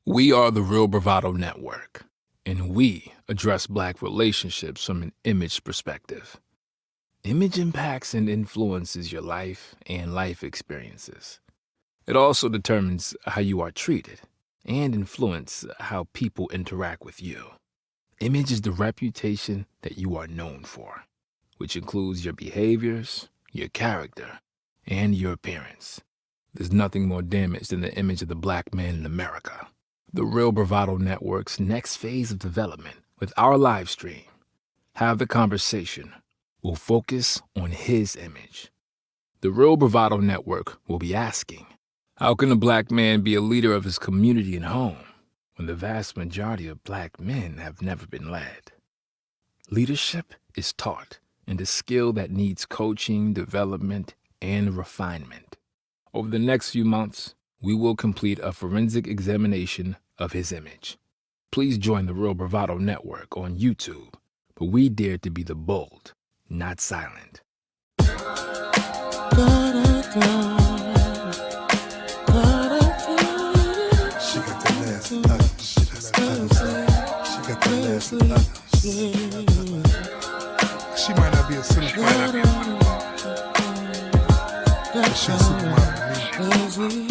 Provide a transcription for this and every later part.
We are the Real Bravado Network, and we address Black relationships from an image perspective. Image impacts and influences your life and life experiences. It also determines how you are treated and influence how people interact with you. Image is the reputation that you are known for, which includes your behaviors, your character, and your appearance. There's nothing more damaged than the image of the Black man in America. The Real Bravado Network's next phase of development with our live stream, Have the Conversation, will focus on his image. The Real Bravado Network will be asking, how can a Black man be a leader of his community and home when the vast majority of Black men have never been led? Leadership is taught and a skill that needs coaching, development, and refinement. Over the next few months, we will complete a forensic examination of his image. Please join the Real Bravado Network on YouTube, but we dare to be the bold, not silent. She might not be a cynic, might not be a funny, but she's a supermodel to me.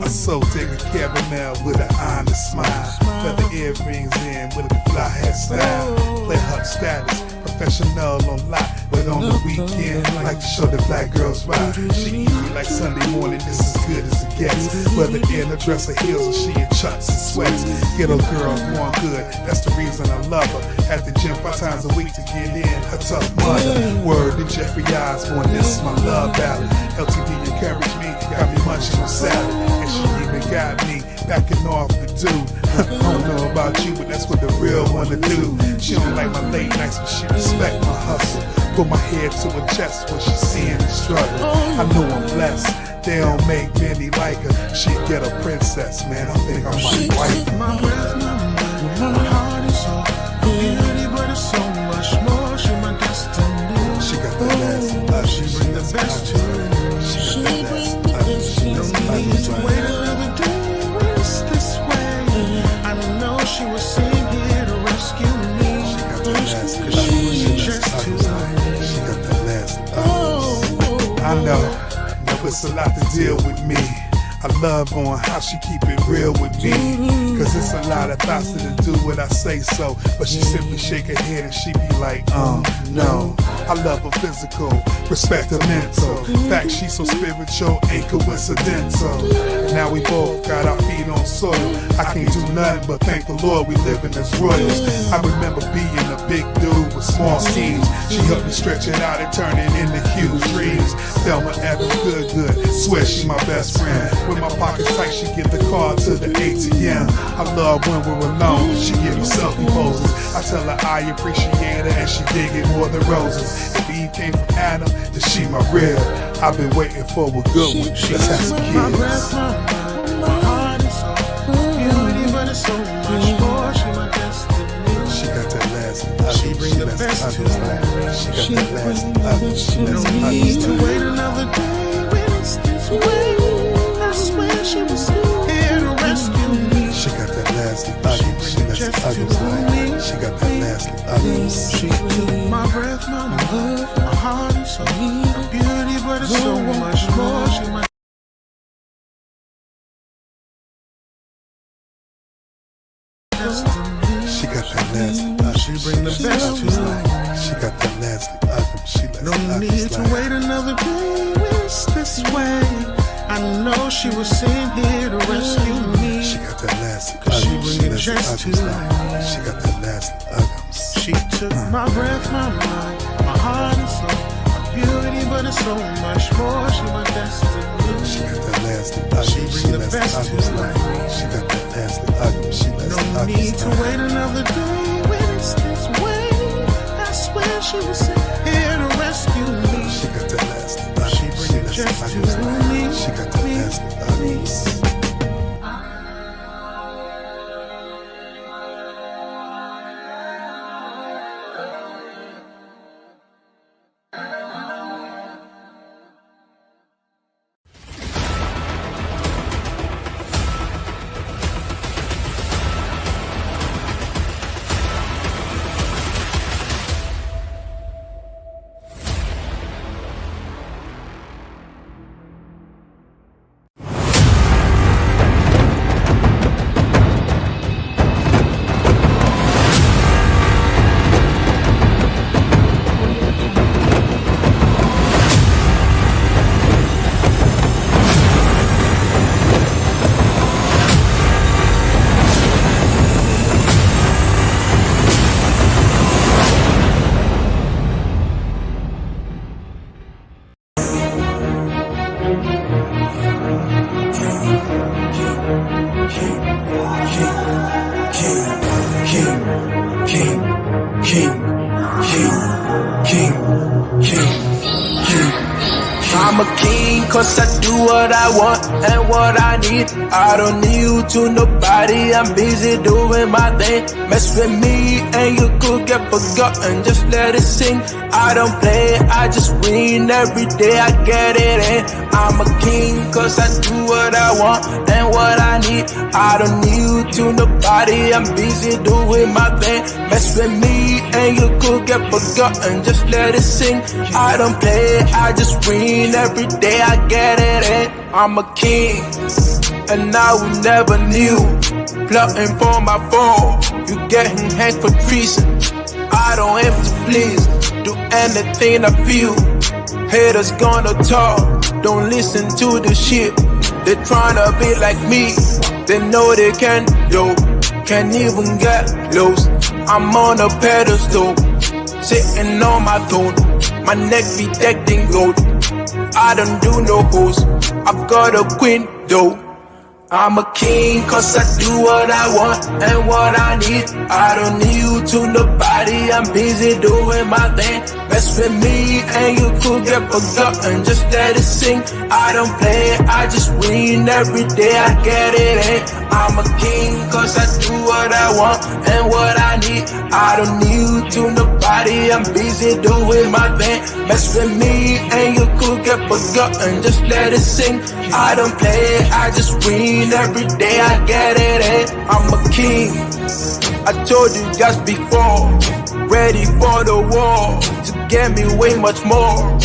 A soul taking caramel with an honest smile. Feather earrings in with a fly hairstyle. Play her status, professional on lot, but on the weekend, like to show the Black girls ride. She easy like Sunday morning, this is good as it gets. Whether in a dress or heels or she in chucks and sweats. Ghetto girl going good, that's the reason I love her. At the gym 5 times a week to get in her tough mother. Word to Jeffrey Osborne, this is my love ballad. LTD encouraged me, got me munching on salad. And she even got me backing off the dude. I don't know about you, but that's what the real wanna do. She don't like my late nights, but she respect my hustle. Put my head to her chest when she seeing the struggle. I know I'm blessed, they don't make many like her. She get a princess, man, I think I might wife. My breath, my mind, my heart is all beauty, but it's so much more. She my destiny. She got the best, she bring the best to me. She bring the best, she no need to wait another day when it's this way. I know she was sent here to rescue me. She got the best, cause she was just too late. She got the best. I know it's a lot to deal with me. I love on how she keep it real with me. Cause it's a lot of thoughts to do what I say so. But she simply shake her head and she be like, no. I love her physical, respect her mental. Fact, she's so spiritual, ain't coincidental. Now we both got our feet on soil. I can't do nothing but thank the Lord we living as royals. I remember being a big dude with small schemes. She helped me stretch it out and turn it into huge dreams. Thelma Adams, good, swear she my best friend. With my pockets tight, she give the card to the ATM. I love when we're alone, she give me selfie poses. I tell her I appreciate her and she dig it more than roses. If Eve came from Adam, then she my rib. I've been waiting for a good one, let's have some kids. My breath, my mind, my heart is all beauty, but it's so much more. She my destiny. She got that last, she bring the best to me. She got that last, no need to wait another day when it's this way. I swear she was here to rescue me. She got that last, she got that last, she took my breath, my love, my heart and soul. Beauty, but it's so much more. She my destiny. She got that last, she bring the best to me. She got that last, she no need to wait another day when it's this way. I know she was sent here to rescue me. She got that last, cause she bring it just to life. She got that last, she took my breath, my mind, my heart and soul. Beauty, but it's so much more. She my destiny. She got that last, she bring the best to life. She got that last, no need to wait another day when it's this way. I swear she was sent here to rescue me. She got that last, she bring it just to me. She got that last, I'm a king cause I do what I want and what I need. I don't need you to nobody, I'm busy doing my thing. Mess with me and you could get forgotten, just let it sing. I don't play, I just win every day, I get it in. I'm a king cause I do what I want and what I need. I don't need you to nobody, I'm busy doing my thing. Mess with me and you could get forgotten, just let it sing. I don't play, I just win every day, I get it in. I'm a king and I will never knew. Plotting for my fall, you getting hanged for treason. I don't aim to please, do anything I feel. Haters gonna talk, don't listen to the shit. They tryna be like me, they know they can, yo. Can't even get lost, I'm on a pedestal, sitting on my throne. My neck be decked in gold, I don't do no hoes, I've got a queen though. I'm a king cause I do what I want and what I need. I don't need you to nobody, I'm busy doing my thing. Mess with me and you could get forgotten, just let it sing. I don't play, I just win every day, I get it in. I'm a king cause I do what I want and what I need. I don't need you to nobody, I'm busy doing my thing. Mess with me and you could get forgotten, just let it sing. I don't play, I just win every day, I get it in. I'm a king, I told you guys before. Ready for the war, to get me way much more.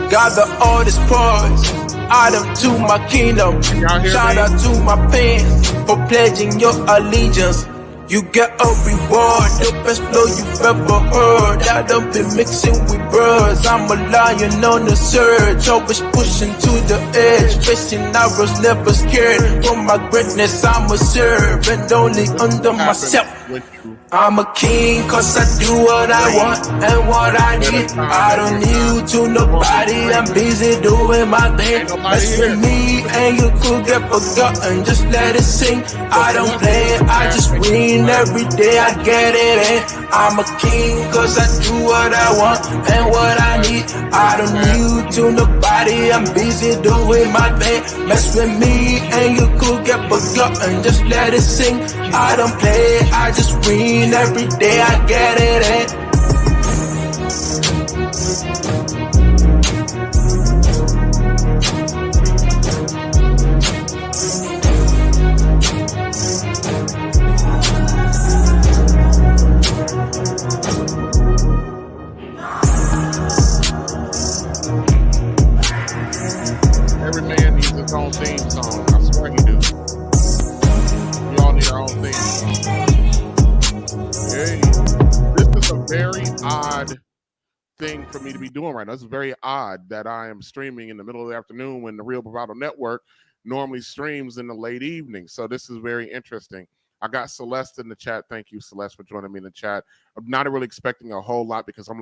Gather all this poise, item to my kingdom. Shout out to my fans for pledging your allegiance. You get a reward, the best flow you've ever heard. I don't be mixing with birds, I'm a lion on the surge. Always pushing to the edge, facing arrows, never scared. For my greatness I'm a servant, only under myself. I'm a king cause I do what I want and what I need. I don't need you to nobody, I'm busy doing my thing. Mess with me and you could get forgotten, just let it sing. I don't play, I just win every day, I get it in. I'm a king cause I do what I want and what I need. I don't need you to nobody, I'm busy doing my thing. Mess with me and you could get forgotten, just let it sing. I don't play, I just win every day, I get it in. Every man needs his own theme song. I swear he do. We all need our own theme song. Hey, this is a very odd thing for me to be doing right now. It's very odd that I am streaming in the middle of the afternoon when the Real Bravado Network normally streams in the late evening. So this is very interesting. I got Celeste in the chat. Thank you, Celeste, for joining me in the chat. I'm not really expecting a whole lot because I'm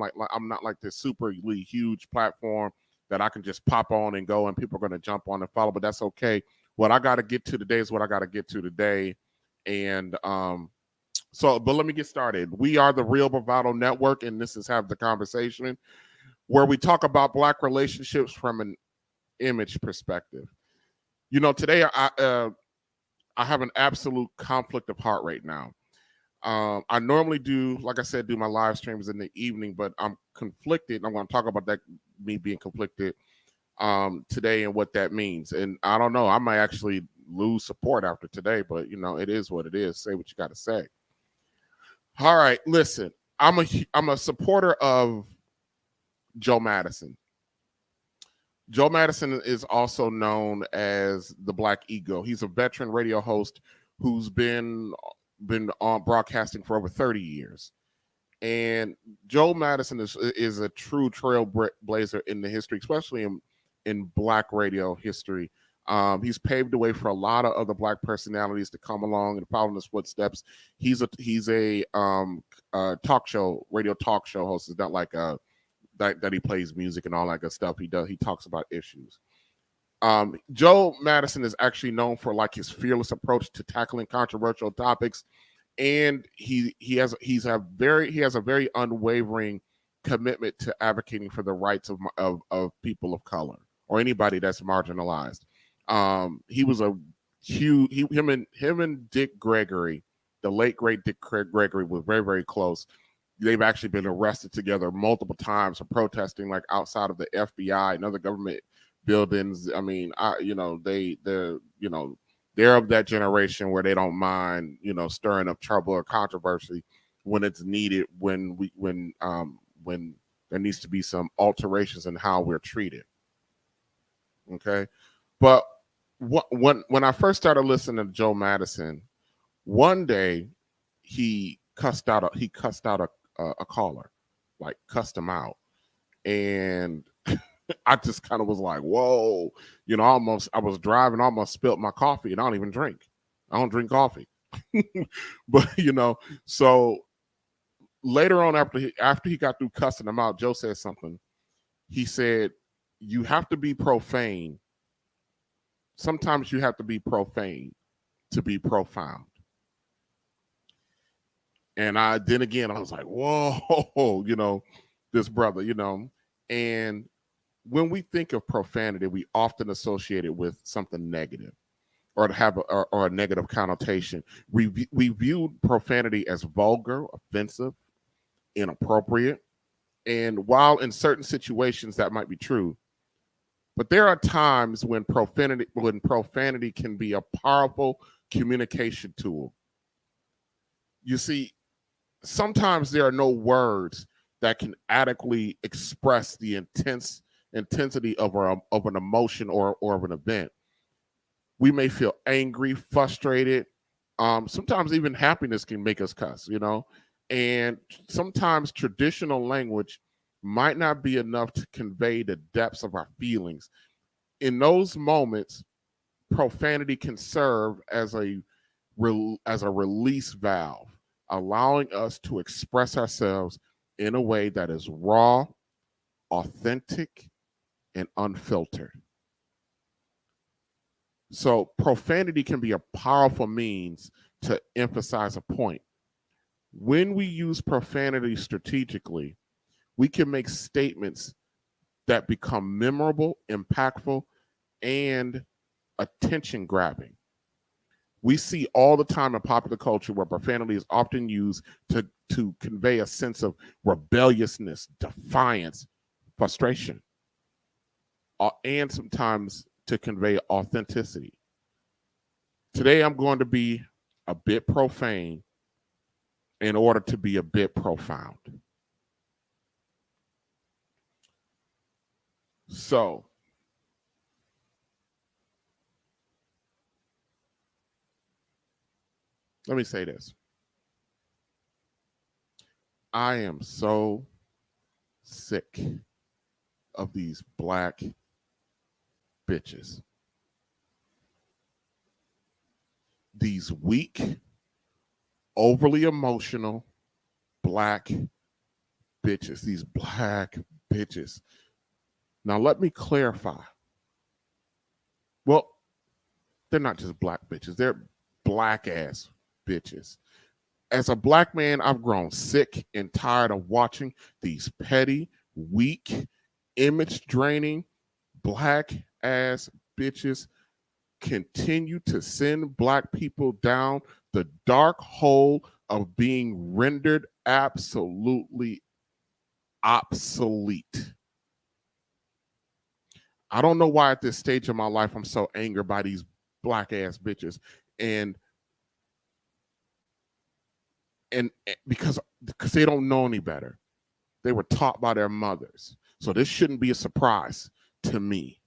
not like this superly huge platform that I can just pop on and go and people are going to jump on and follow, but that's okay. What I got to get to today is what I got to get to today. And but let me get started. We are the Real Bravado Network, and this is Have the Conversation, where we talk about Black relationships from an image perspective. You know, today I have an absolute conflict of heart right now. I normally do, like I said, do my live streams in the evening, but I'm conflicted. And I'm going to talk about that, me being conflicted today and what that means. And I don't know, I might actually lose support after today, but you know, it is what it is. Say what you got to say. All right, listen, I'm a supporter of Joe Madison. Joe Madison is also known as the Black Ego. He's a veteran radio host who's been on broadcasting for over 30 years. And Joe Madison is a true trailblazer in the history, especially in Black radio history. He's paved the way for a lot of other Black personalities to come along and follow in his footsteps. He's a radio talk show host. It's not like that he plays music and all that good stuff. He talks about issues. Joe Madison is actually known for like his fearless approach to tackling controversial topics, and he has a very unwavering commitment to advocating for the rights of people of color or anybody that's marginalized. He was a huge him and Dick Gregory, the late great Dick Gregory, was very, very close. They've actually been arrested together multiple times for protesting like outside of the FBI and other government buildings. I mean, they're of that generation where they don't mind, stirring up trouble or controversy when it's needed, when there needs to be some alterations in how we're treated. Okay. But when I first started listening to Joe Madison, one day he cussed out a caller, like cussed him out. And I just kind of was like, whoa, I was driving, almost spilled my coffee, and I don't even drink. I don't drink coffee. But, so later on after he got through cussing him out, Joe said something. He said, you have to be profane. Sometimes you have to be profane to be profound. And I was like, whoa, this brother, and when we think of profanity, we often associate it with something negative or to have a negative connotation. We view profanity as vulgar, offensive, inappropriate. And while in certain situations that might be true, but there are times when profanity can be a powerful communication tool. You see, sometimes there are no words that can adequately express the intensity of an emotion or of an event. We may feel angry, frustrated. Sometimes even happiness can make us cuss, and sometimes traditional language might not be enough to convey the depths of our feelings. In those moments, profanity can serve as a release valve, allowing us to express ourselves in a way that is raw, authentic, and unfiltered. So profanity can be a powerful means to emphasize a point. When we use profanity strategically, we can make statements that become memorable, impactful, and attention-grabbing. We see all the time in popular culture where profanity is often used to convey a sense of rebelliousness, defiance, frustration, and sometimes to convey authenticity. Today, I'm going to be a bit profane in order to be a bit profound. So, let me say this. I am so sick of these black bitches. These weak, overly emotional black bitches. These black bitches. Now, let me clarify. Well, they're not just black bitches. They're black ass bitches. As a black man, I've grown sick and tired of watching these petty, weak, image draining, black ass bitches continue to send black people down the dark hole of being rendered absolutely obsolete. I don't know why at this stage of my life I'm so angered by these black ass bitches. And because they don't know any better. They were taught by their mothers. So this shouldn't be a surprise to me.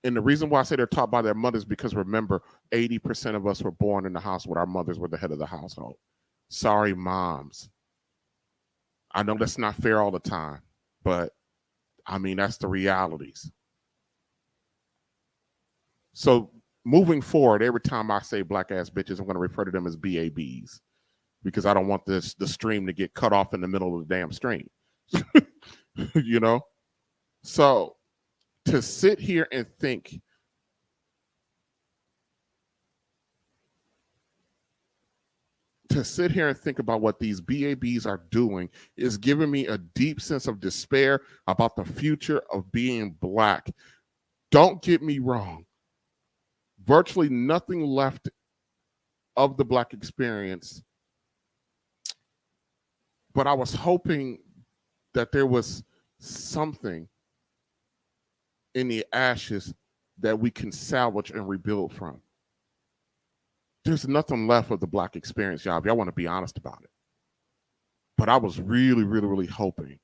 And the reason why I say they're taught by their mothers, because remember, 80% of us were born in the house where our mothers were the head of the household. Sorry, moms. I know that's not fair all the time, but I mean, that's the realities. So moving forward, every time I say black ass bitches, I'm going to refer to them as BABs because I don't want the stream to get cut off in the middle of the damn stream. So to sit here and think about what these BABs are doing is giving me a deep sense of despair about the future of being Black. Don't get me wrong. Virtually nothing left of the Black experience, but I was hoping that there was something in the ashes that we can salvage and rebuild from. There's nothing left of the Black experience, y'all, if y'all want to be honest about it. But I was really, really, really hoping.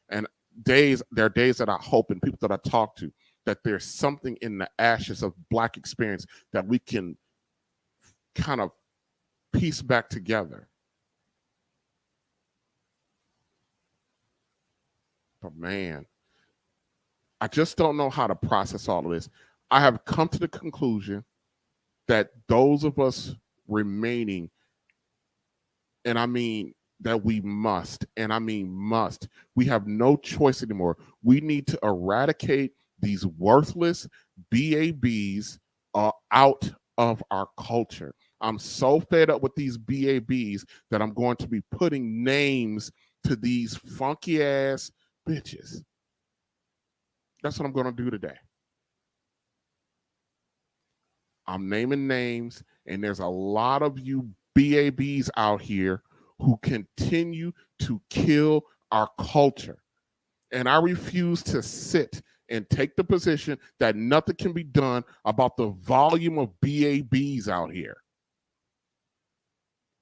And there are days that I hope, and people that I talk to, that there's something in the ashes of Black experience that we can kind of piece back together. But man, I just don't know how to process all of this. I have come to the conclusion that those of us remaining, and I mean that we must, and I mean must, we have no choice anymore. We need to eradicate these worthless BABs out of our culture. I'm so fed up with these BABs that I'm going to be putting names to these funky ass bitches. That's what I'm going to do today. I'm naming names, and there's a lot of you BABs out here who continue to kill our culture. And I refuse to sit and take the position that nothing can be done about the volume of BABs out here.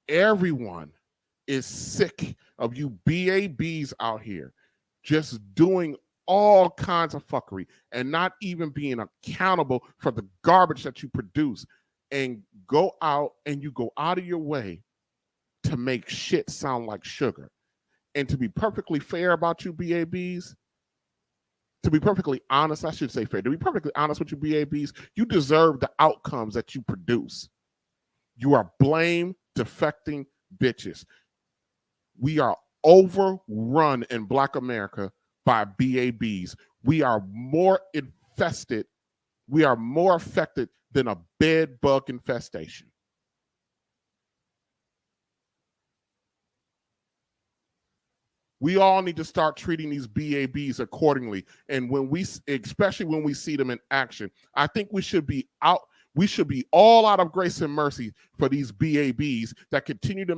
Everyone is sick of you BABs out here just doing all kinds of fuckery and not even being accountable for the garbage that you produce, and go out of your way to make shit sound like sugar. And to be perfectly fair about you BABs, to be perfectly honest, I should say fair, to be perfectly honest with you BABs, you deserve the outcomes that you produce. You are blame defecting bitches. We are overrun in Black America by BABs. We are more infested. We are more affected than a bed bug infestation. We all need to start treating these BABs accordingly. And especially when we see them in action, I think we should be all out of grace and mercy for these BABs that continue to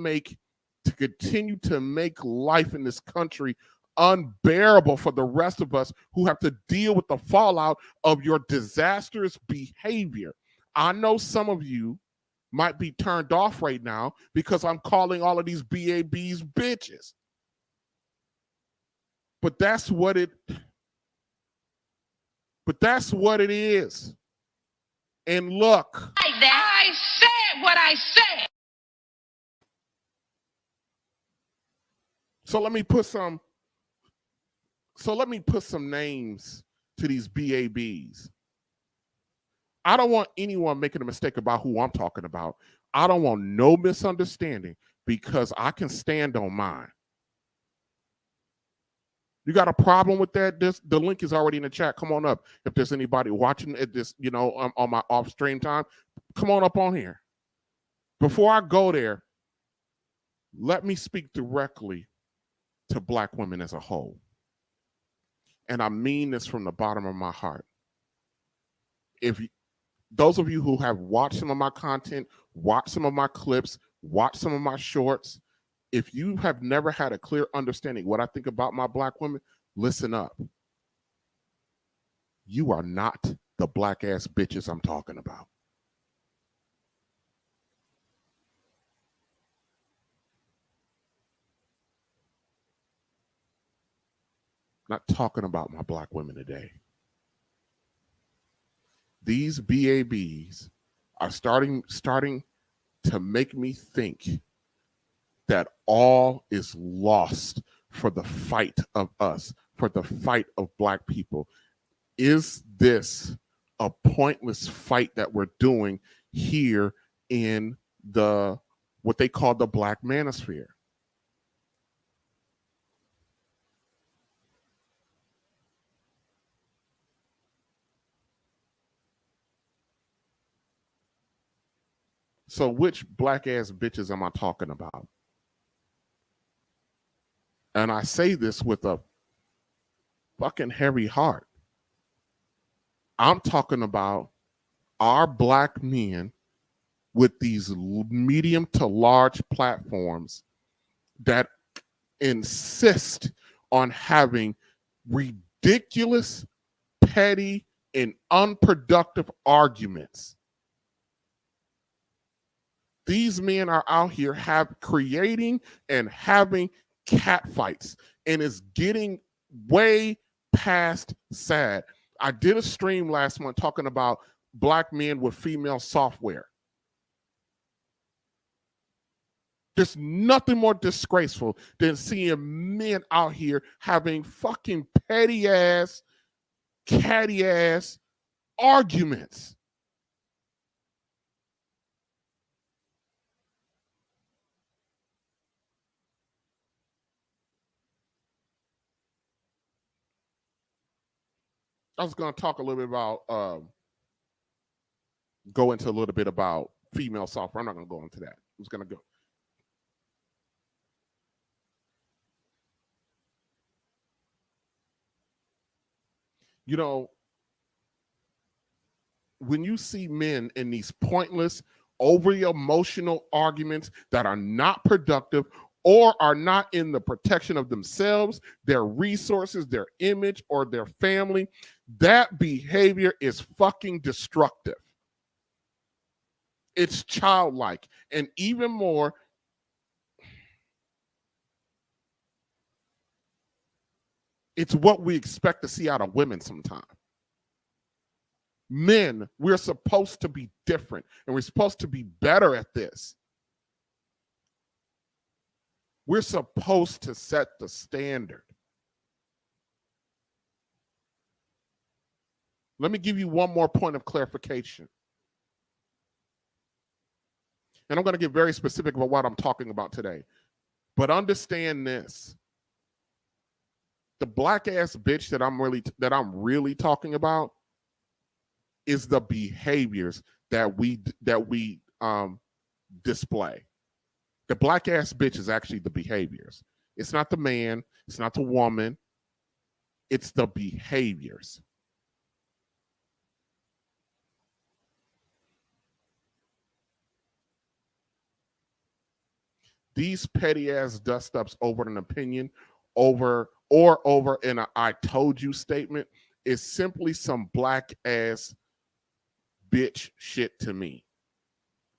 make life in this country unbearable for the rest of us who have to deal with the fallout of your disastrous behavior. I know some of you might be turned off right now because I'm calling all of these BABs bitches. But that's what it is. And look, I said what I said. So let me put some names to these BABs. I don't want anyone making a mistake about who I'm talking about. I don't want no misunderstanding because I can stand on mine. You got a problem with that? The link is already in the chat. Come on up. If there's anybody watching at this, on my off stream time, come on up on here. Before I go there, let me speak directly to Black women as a whole. And I mean this from the bottom of my heart. Those of you who have watched some of my content, watched some of my clips, watched some of my shorts, if you have never had a clear understanding what I think about my Black women, listen up. You are not the Black ass bitches I'm talking about. Not talking about my Black women today. These BABs are starting to make me think that all is lost for the fight of us, for the fight of Black people. Is this a pointless fight that we're doing here in what they call the Black manosphere? So which black ass bitches am I talking about? And I say this with a fucking heavy heart. I'm talking about our black men with these medium to large platforms that insist on having ridiculous, petty, and unproductive arguments. These men are out here creating and having cat fights, and it's getting way past sad. I did a stream last month talking about black men with female software. There's nothing more disgraceful than seeing men out here having fucking petty ass, catty ass arguments. I was going to talk a little bit about, go into a little bit about female software. I'm not going to go into that. I'm just going to go. You know, when you see men in these pointless, overly emotional arguments that are not productive or are not in the protection of themselves, their resources, their image, or their family, that behavior is fucking destructive. It's childlike. And even more, it's what we expect to see out of women sometimes. Men, we're supposed to be different, and we're supposed to be better at this. We're supposed to set the standard. Let me give you one more point of clarification. And I'm going to get very specific about what I'm talking about today. But understand this. The black ass bitch that I'm really talking about is the behaviors that we display. The black ass bitch is actually the behaviors. It's not the man, it's not the woman, it's the behaviors. These petty ass dust ups over an opinion, over in a I told you statement is simply some black ass bitch shit to me.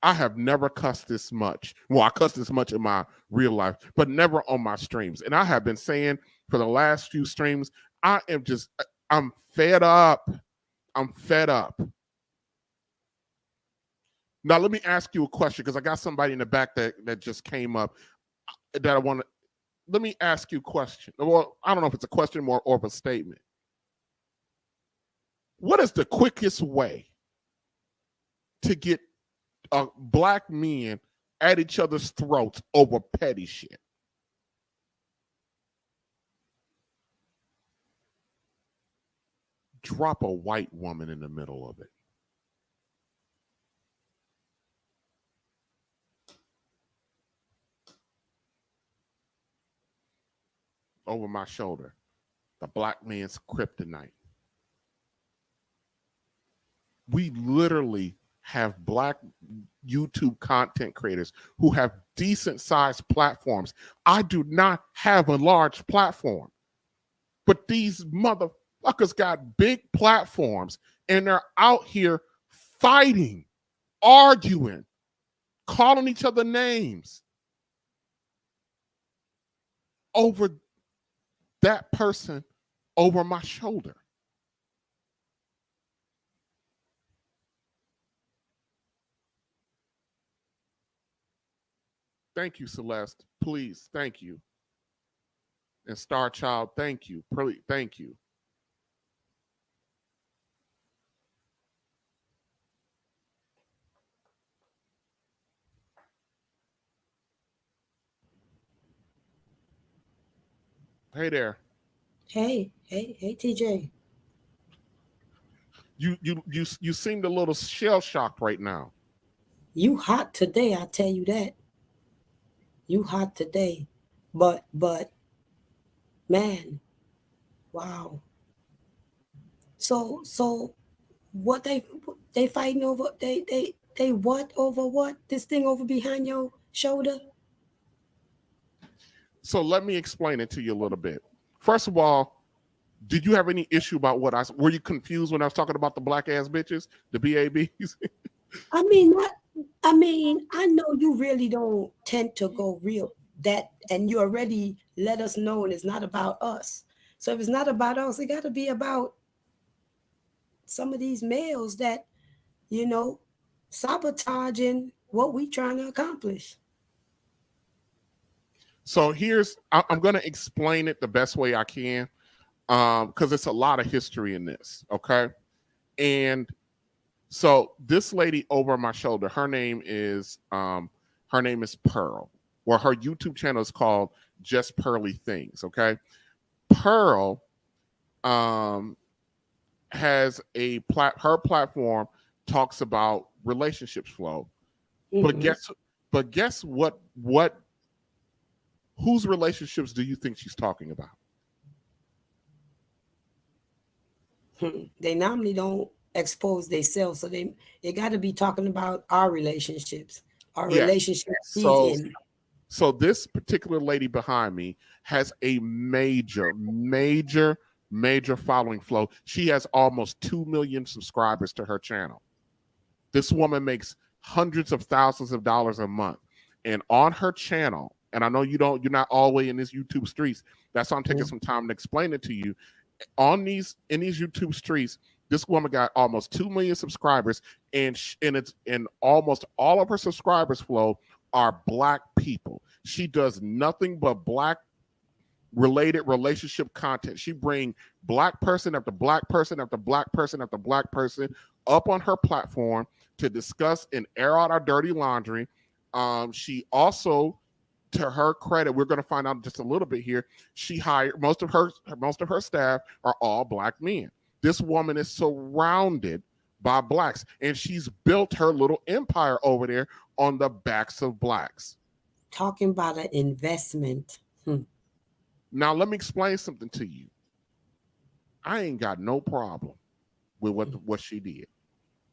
I have never cussed this much. Well, I cussed this much in my real life, but never on my streams. And I have been saying for the last few streams, I'm fed up. I'm fed up. Now, let me ask you a question, because I got somebody in the back that just came up that I want to. Let me ask you a question. Well, I don't know if it's a question or of a statement. What is the quickest way to get black men at each other's throats over petty shit? Drop a white woman in the middle of it. Over my shoulder. The black man's kryptonite. We literally have black YouTube content creators who have decent sized platforms. I do not have a large platform, but these motherfuckers got big platforms and they're out here fighting, arguing, calling each other names over that person over my shoulder. Thank you, Celeste. Please, thank you. And Star Child, thank you. Thank you. Hey there. Hey, TJ. You seemed a little shell shocked right now. You hot today, I tell you that. You hot today. But man, wow. So what they fighting over, they what over what? This thing over behind your shoulder? So let me explain it to you a little bit. First of all, did you have any issue about what were you confused when I was talking about the black ass bitches, the BABs? I mean, I know you really don't tend to go real that, and you already let us know it's not about us. So if it's not about us, it got to be about some of these males that, you know, sabotaging what we trying to accomplish. So I'm going to explain it the best way I can, because it's a lot of history in this. Okay. And so this lady over my shoulder, her name is Pearl, or her YouTube channel is called Just Pearly Things. Okay. Pearl has her platform talks about relationships flow. Mm-hmm. But guess what whose relationships do you think she's talking about? They normally don't expose themselves, so they got to be talking about our relationships, our relationship he's in. So this particular lady behind me has a major following flow. She has almost 2 million subscribers to her channel. This woman makes hundreds of thousands of dollars a month. And on her channel, and I know you're not all the way in this YouTube streets. That's why I'm taking some time to explain it to you. In these YouTube streets, this woman got almost 2 million subscribers, and almost all of her subscribers flow are black people. She does nothing but black related relationship content. She bring black person after black person after black person after black person up on her platform to discuss and air out our dirty laundry. She also, to her credit, we're going to find out just a little bit here, she hired most of her staff are all black men. This woman is surrounded by blacks, and she's built her little empire over there on the backs of blacks. Talking about an investment. Now let me explain something to you. I ain't got no problem with what she did,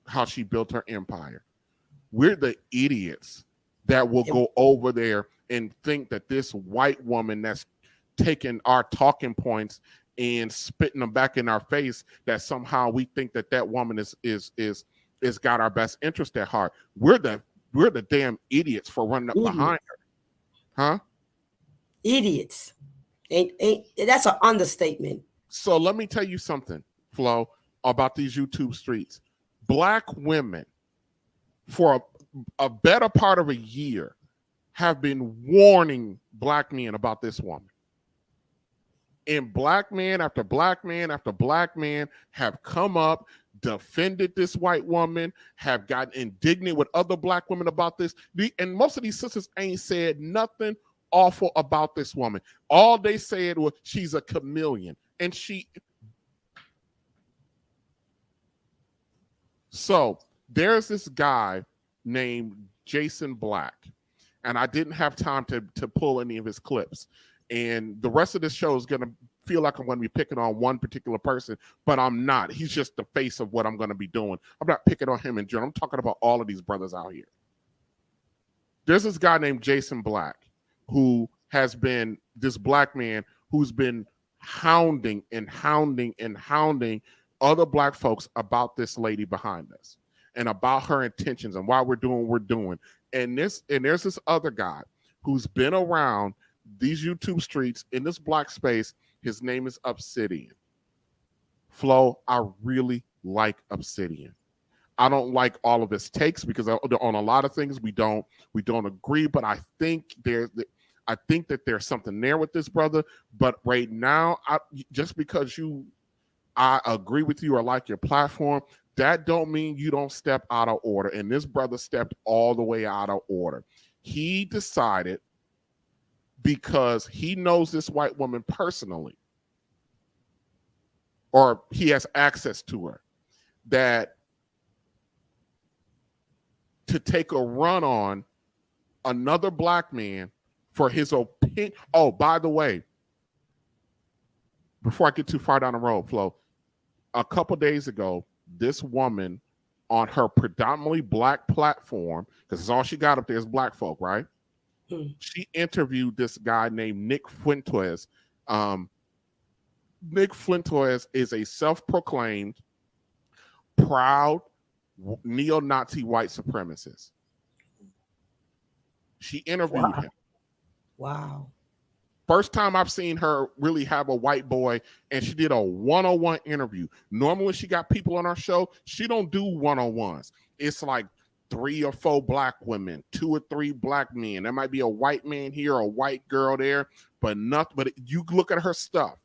how she built her empire. We're the idiots that will go over there and think that this white woman that's taking our talking points and spitting them back in our face, that somehow we think that woman is got our best interest at heart. We're the damn idiots for running up behind her. Huh? Idiots. Ain't that's an understatement. So let me tell you something, Flo, about these YouTube streets. Black women, for a better part of a year, have been warning black men about this woman. And black man after black man after black man have come up, defended this white woman, have gotten indignant with other black women about this. And most of these sisters ain't said nothing awful about this woman. All they said was she's a chameleon. And so there's this guy named Jason Black, and I didn't have time to pull any of his clips. And the rest of this show is going to feel like I'm going to be picking on one particular person, but I'm not. He's just the face of what I'm going to be doing. I'm not picking on him in general. I'm talking about all of these brothers out here. There's this guy named Jason Black, who has been this black man who's been hounding other black folks about this lady behind us and about her intentions and why we're doing what we're doing. And there's this other guy who's been around these YouTube streets in this black space. His name is Obsidian. Flo, I really like Obsidian. I don't like all of his takes because on a lot of things we don't agree, but I think that there's something there with this brother. But right now, just because I agree with you or like your platform, that don't mean you don't step out of order. And this brother stepped all the way out of order. He decided, because he knows this white woman personally, or he has access to her, that to take a run on another black man for his opinion. Oh, by the way, before I get too far down the road, Flo, a couple days ago, this woman on her predominantly black platform, because it's all she got up there is black folk, right? She interviewed this guy named Nick Fuentes. Nick Fuentes is a self-proclaimed proud neo-Nazi white supremacist. She interviewed him. Wow. First time I've seen her really have a white boy, and she did a one-on-one interview. Normally when she got people on her show, she don't do one-on-ones. It's like 3 or 4 black women, 2 or 3 black men. There might be a white man here, a white girl there, but nothing. But you look at her stuff.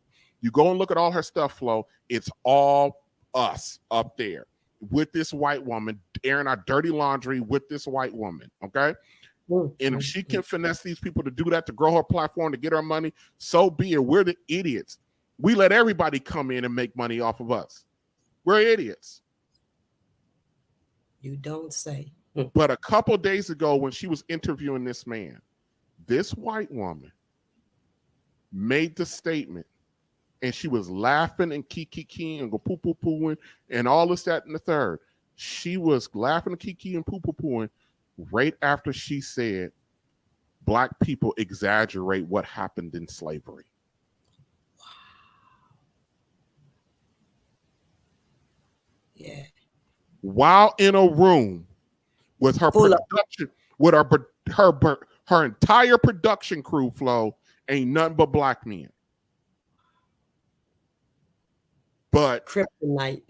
You go and look at all her stuff, Flo. It's all us up there with this white woman, airing our dirty laundry with this white woman, okay? And if she can finesse these people to do that, to grow her platform, to get her money, so be it. We're the idiots. We let everybody come in and make money off of us. We're idiots. You don't say. But a couple days ago, when she was interviewing this man, this white woman made the statement, and she was laughing and kiki and go poo poo pooing and all this, that, and the third. She was laughing and kiki and poo poo pooing right after she said black people exaggerate what happened in slavery. Yeah. While in a room with her production, with her entire production crew, Flo, ain't nothing but black men. But Kryptonite.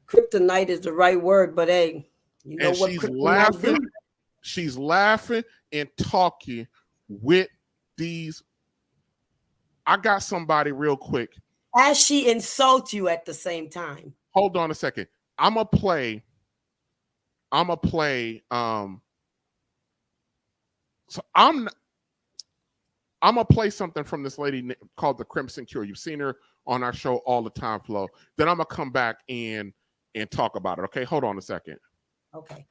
Kryptonite is the right word, but hey, you know what? She's laughing and talking with these. I got somebody real quick. As she insults you at the same time. Hold on a second. I'm gonna play. So I'm gonna play something from this lady called the Crimson Cure. You've seen her on our show all the time, Flo. Then I'm gonna come back and talk about it. Okay, hold on a second. Okay.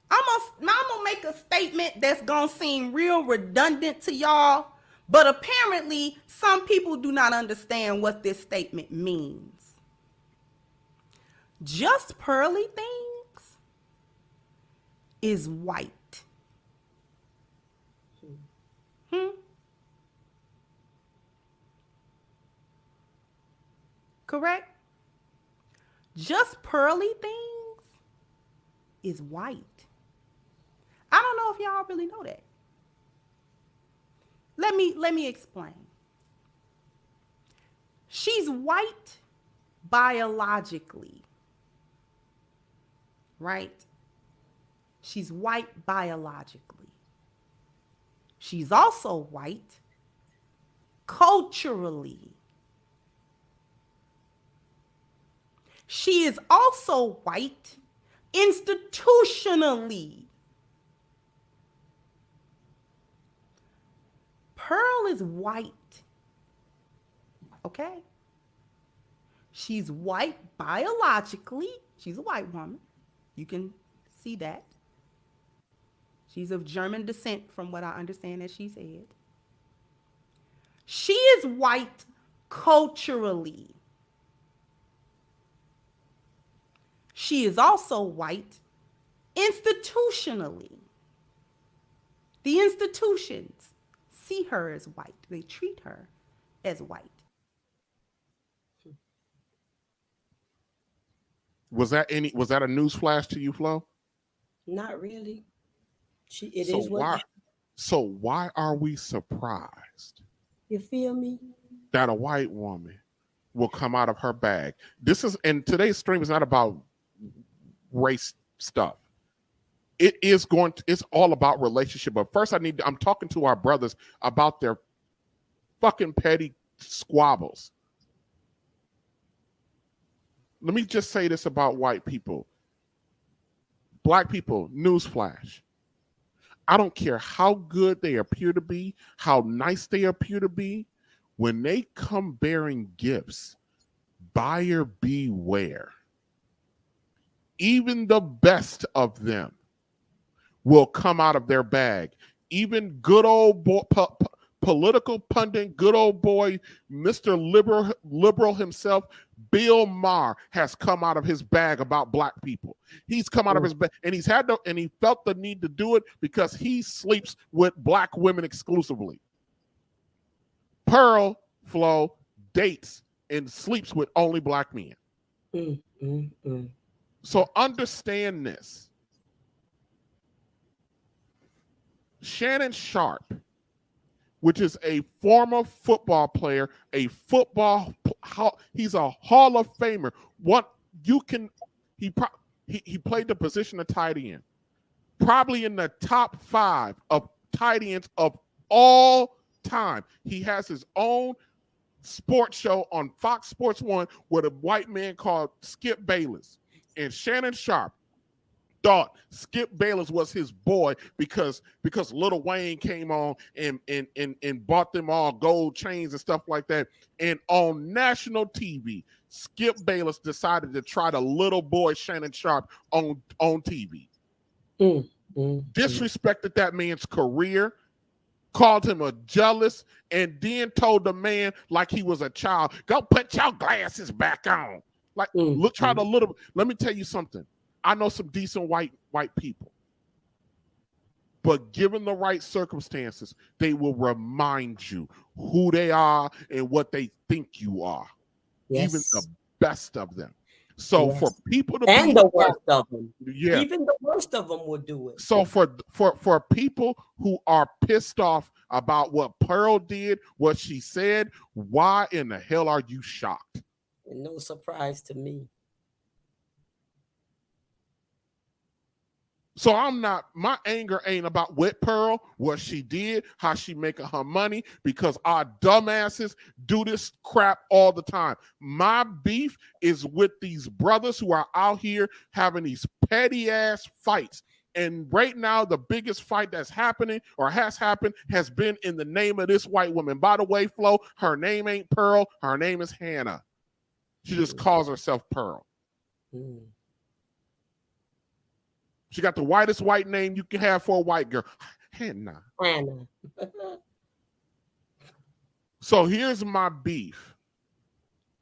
I'm gonna make a statement that's gonna seem real redundant to y'all, but apparently some people do not understand what this statement means. Just pearly things is white. Correct? Just pearly things is white. I don't know if y'all really know that. Let me explain. She's white biologically. Right? She's white biologically. She's also white culturally. She is also white institutionally. Pearl is white. Okay? She's white biologically. She's a white woman. You can see that. She's of German descent, from what I understand that she said. She is white culturally. She is also white institutionally. The institutions see her as white. They treat her as white. Was that a news flash to you, Flo? Not really. So why are we surprised? You feel me? That a white woman will come out of her bag. And today's stream is not about race stuff. It's all about relationship. But first I'm talking to our brothers about their fucking petty squabbles. Let me just say this about white people. Black people, newsflash. I don't care how good they appear to be, how nice they appear to be. When they come bearing gifts, buyer beware. even the best of them will come out of their bag. Even good old political pundit, good old boy, Mr. Liberal himself, Bill Maher, has come out of his bag about black people. He's come out of his bag, and he felt the need to do it because he sleeps with black women exclusively. Pearl Flo dates and sleeps with only black men. So understand this. Shannon Sharpe, which is a former football player, he's a Hall of Famer. He played the position of tight end, probably in the top 5 of tight ends of all time. He has his own sports show on Fox Sports 1 with a white man called Skip Bayless. And Shannon Sharpe thought Skip Bayless was his boy because Lil Wayne came on and bought them all gold chains and stuff like that. And on national TV, Skip Bayless decided to try the little boy Shannon Sharpe on TV. Disrespected that man's career, called him a jealous, and then told the man like he was a child, go put your glasses back on. Like, let me tell you something. I know some decent white people, but given the right circumstances, they will remind you who they are and what they think you are. Yes. Even the best of them. So for people to and the worst of them, yeah, even the worst of them would do it. So for people who are pissed off about what Pearl did, what she said, why in the hell are you shocked? And no surprise to me. So my anger ain't about what Pearl, what she did, how she making her money, because our dumbasses do this crap all the time. My beef is with these brothers who are out here having these petty ass fights. And right now, the biggest fight that's happening or has happened has been in the name of this white woman. By the way, Flo, her name ain't Pearl. Her name is Hannah. She just calls herself Pearl. She got the whitest white name you can have for a white girl. Hannah. So here's my beef.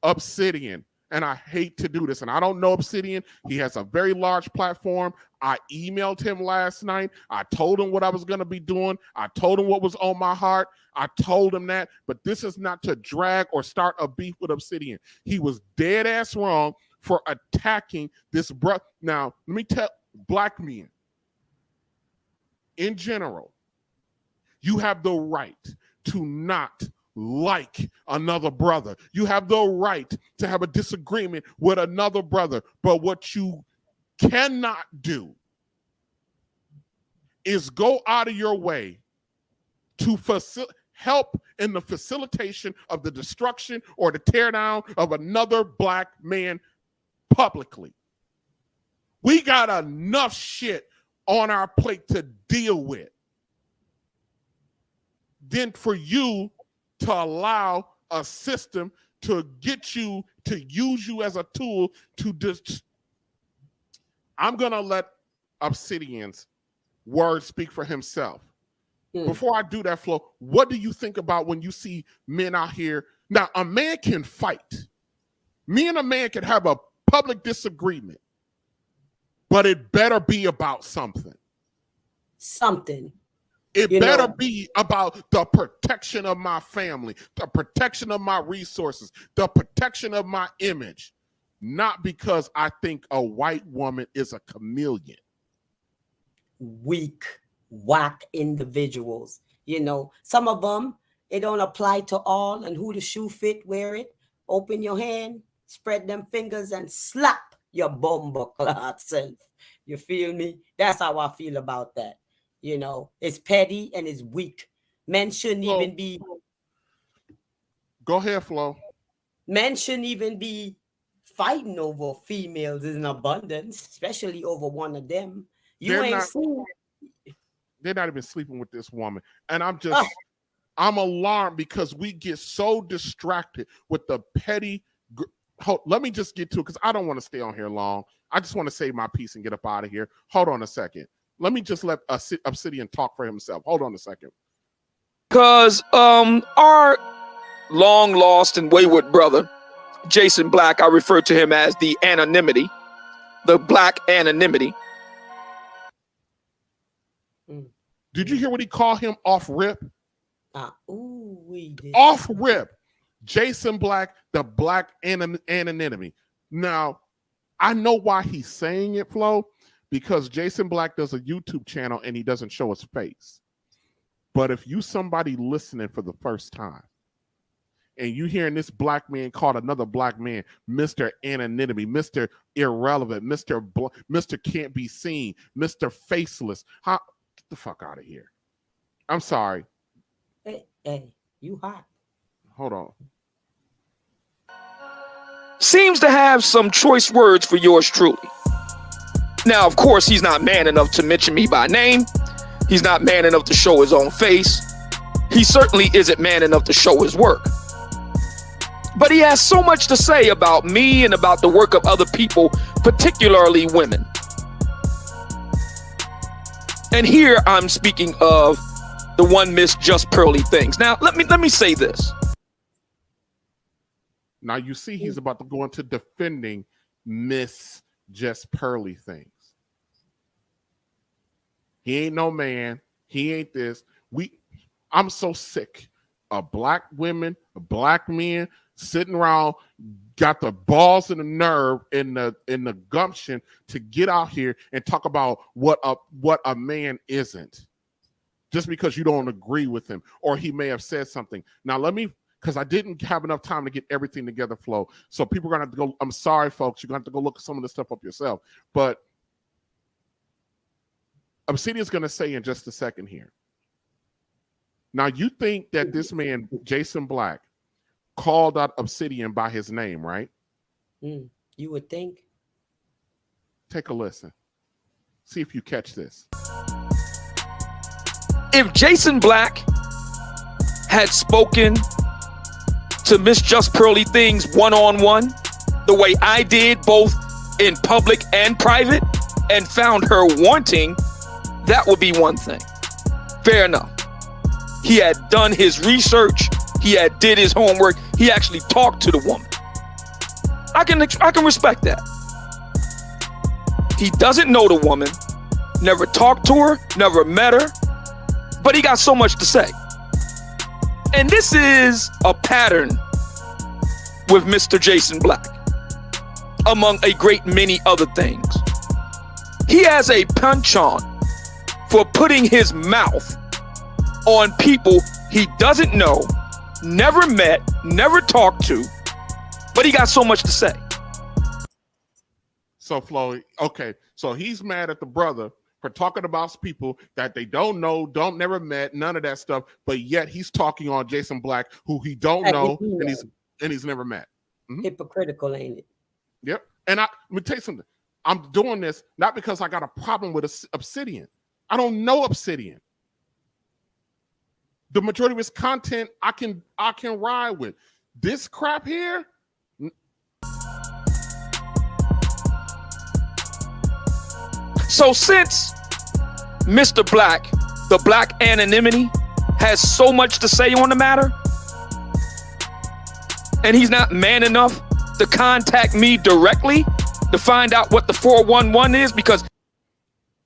Obsidian. And I hate to do this. And I don't know Obsidian. He has a very large platform. I emailed him last night. I told him what I was going to be doing. I told him what was on my heart. I told him that. But this is not to drag or start a beef with Obsidian. He was dead ass wrong for attacking this brother. Now, let me tell black men in general, you have the right to not like another brother. You have the right to have a disagreement with another brother. But what you cannot do is go out of your way to help in the facilitation of the destruction or the teardown of another black man publicly. We got enough shit on our plate to deal with than for you to allow a system to get you, to use you as a tool to just. I'm going to let Obsidian's word speak for himself. Before I do that, Flo, what do you think about when you see men out here? Now, a man can fight. Me and a man can have a public disagreement, but it better be about something. It better be about the protection of my family, the protection of my resources, the protection of my image, not because I think a white woman is a chameleon. Weak, whack individuals. Some of them, it don't apply to all, and who the shoe fit, wear it. Open your hand, spread them fingers, and slap your bumbleclot self. You feel me? That's how I feel about that. It's petty and it's weak. Men shouldn't even be. Go ahead, Flo. Men shouldn't even be fighting over females in abundance, especially over one of them. They're not even sleeping with this woman. And I'm alarmed because we get so distracted with the petty. Let me just get to it because I don't want to stay on here long. I just want to say my piece and get up out of here. Hold on a second. Let me just let Obsidian talk for himself. Hold on a second. Because our long lost and wayward brother, Jason Black, I refer to him as the anonymity, the black anonymity. Did you hear what he called him off rip? Off rip. Jason Black, the black anonymity. Now, I know why he's saying it, Flo, because Jason Black does a YouTube channel and he doesn't show his face. But if you somebody listening for the first time and you hearing this black man called another black man Mr. Anonymity, Mr. Irrelevant, Mr. Can't Be Seen, Mr. Faceless, get the fuck out of here. I'm sorry. Hey, you hot. Hold on. Seems to have some choice words for yours truly. Now, of course, he's not man enough to mention me by name. He's not man enough to show his own face. He certainly isn't man enough to show his work. But he has so much to say about me and about the work of other people, particularly women. And here I'm speaking of the one Miss Just Pearly Things. Now, let me say this. Now, you see he's about to go into defending Miss Just Pearly Things. He ain't no man. He ain't this. I'm so sick of black women, black men sitting around, got the balls and the nerve and the gumption to get out here and talk about what a man isn't, just because you don't agree with him or he may have said something. Now because I didn't have enough time to get everything together, Flo. So people are gonna have to go. I'm sorry, folks. You're gonna have to go look some of this stuff up yourself. But Obsidian's gonna say in just a second here. Now, you think that this man, Jason Black, called out Obsidian by his name, right? You would think. Take a listen. See if you catch this. If Jason Black had spoken to Miss Just Pearly Things one-on-one, the way I did, both in public and private, and found her wanting, that would be one thing. Fair enough. He had done his research. He had did his homework. He actually talked to the woman. I can respect that. He doesn't know the woman, never talked to her, never met her, but he got so much to say. And this is a pattern with Mr. Jason Black, among a great many other things. He has a penchant for putting his mouth on people he doesn't know, never met, never talked to, but he got so much to say. So, Flo, okay, so he's mad at the brother for talking about people that they don't know, never met, none of that stuff, but yet he's talking on Jason Black, who he don't know, and he's never met. Mm-hmm. Hypocritical, ain't it? Yep. And let me tell you something. I'm doing this not because I got a problem with Obsidian. I don't know Obsidian. The majority of his content I can ride with. This crap here. So since Mr. Black, the black anonymity, has so much to say on the matter, and he's not man enough to contact me directly to find out what the 411 is, because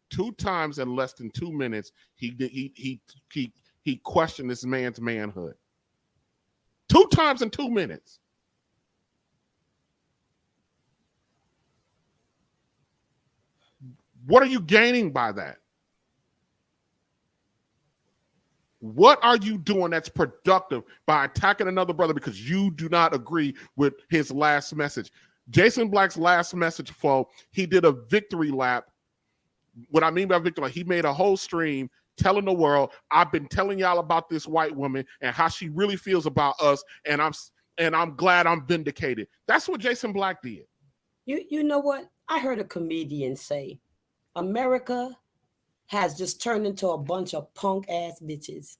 2 times in less than 2 minutes, he questioned this man's manhood. 2 times in 2 minutes. What are you gaining by that? What are you doing that's productive by attacking another brother because you do not agree with his last message? Jason Black's last message, Flo, he did a victory lap. What I mean by victory lap, he made a whole stream telling the world, I've been telling y'all about this white woman and how she really feels about us, and I'm glad I'm vindicated. That's what Jason Black did. You know what? I heard a comedian say, America has just turned into a bunch of punk ass bitches.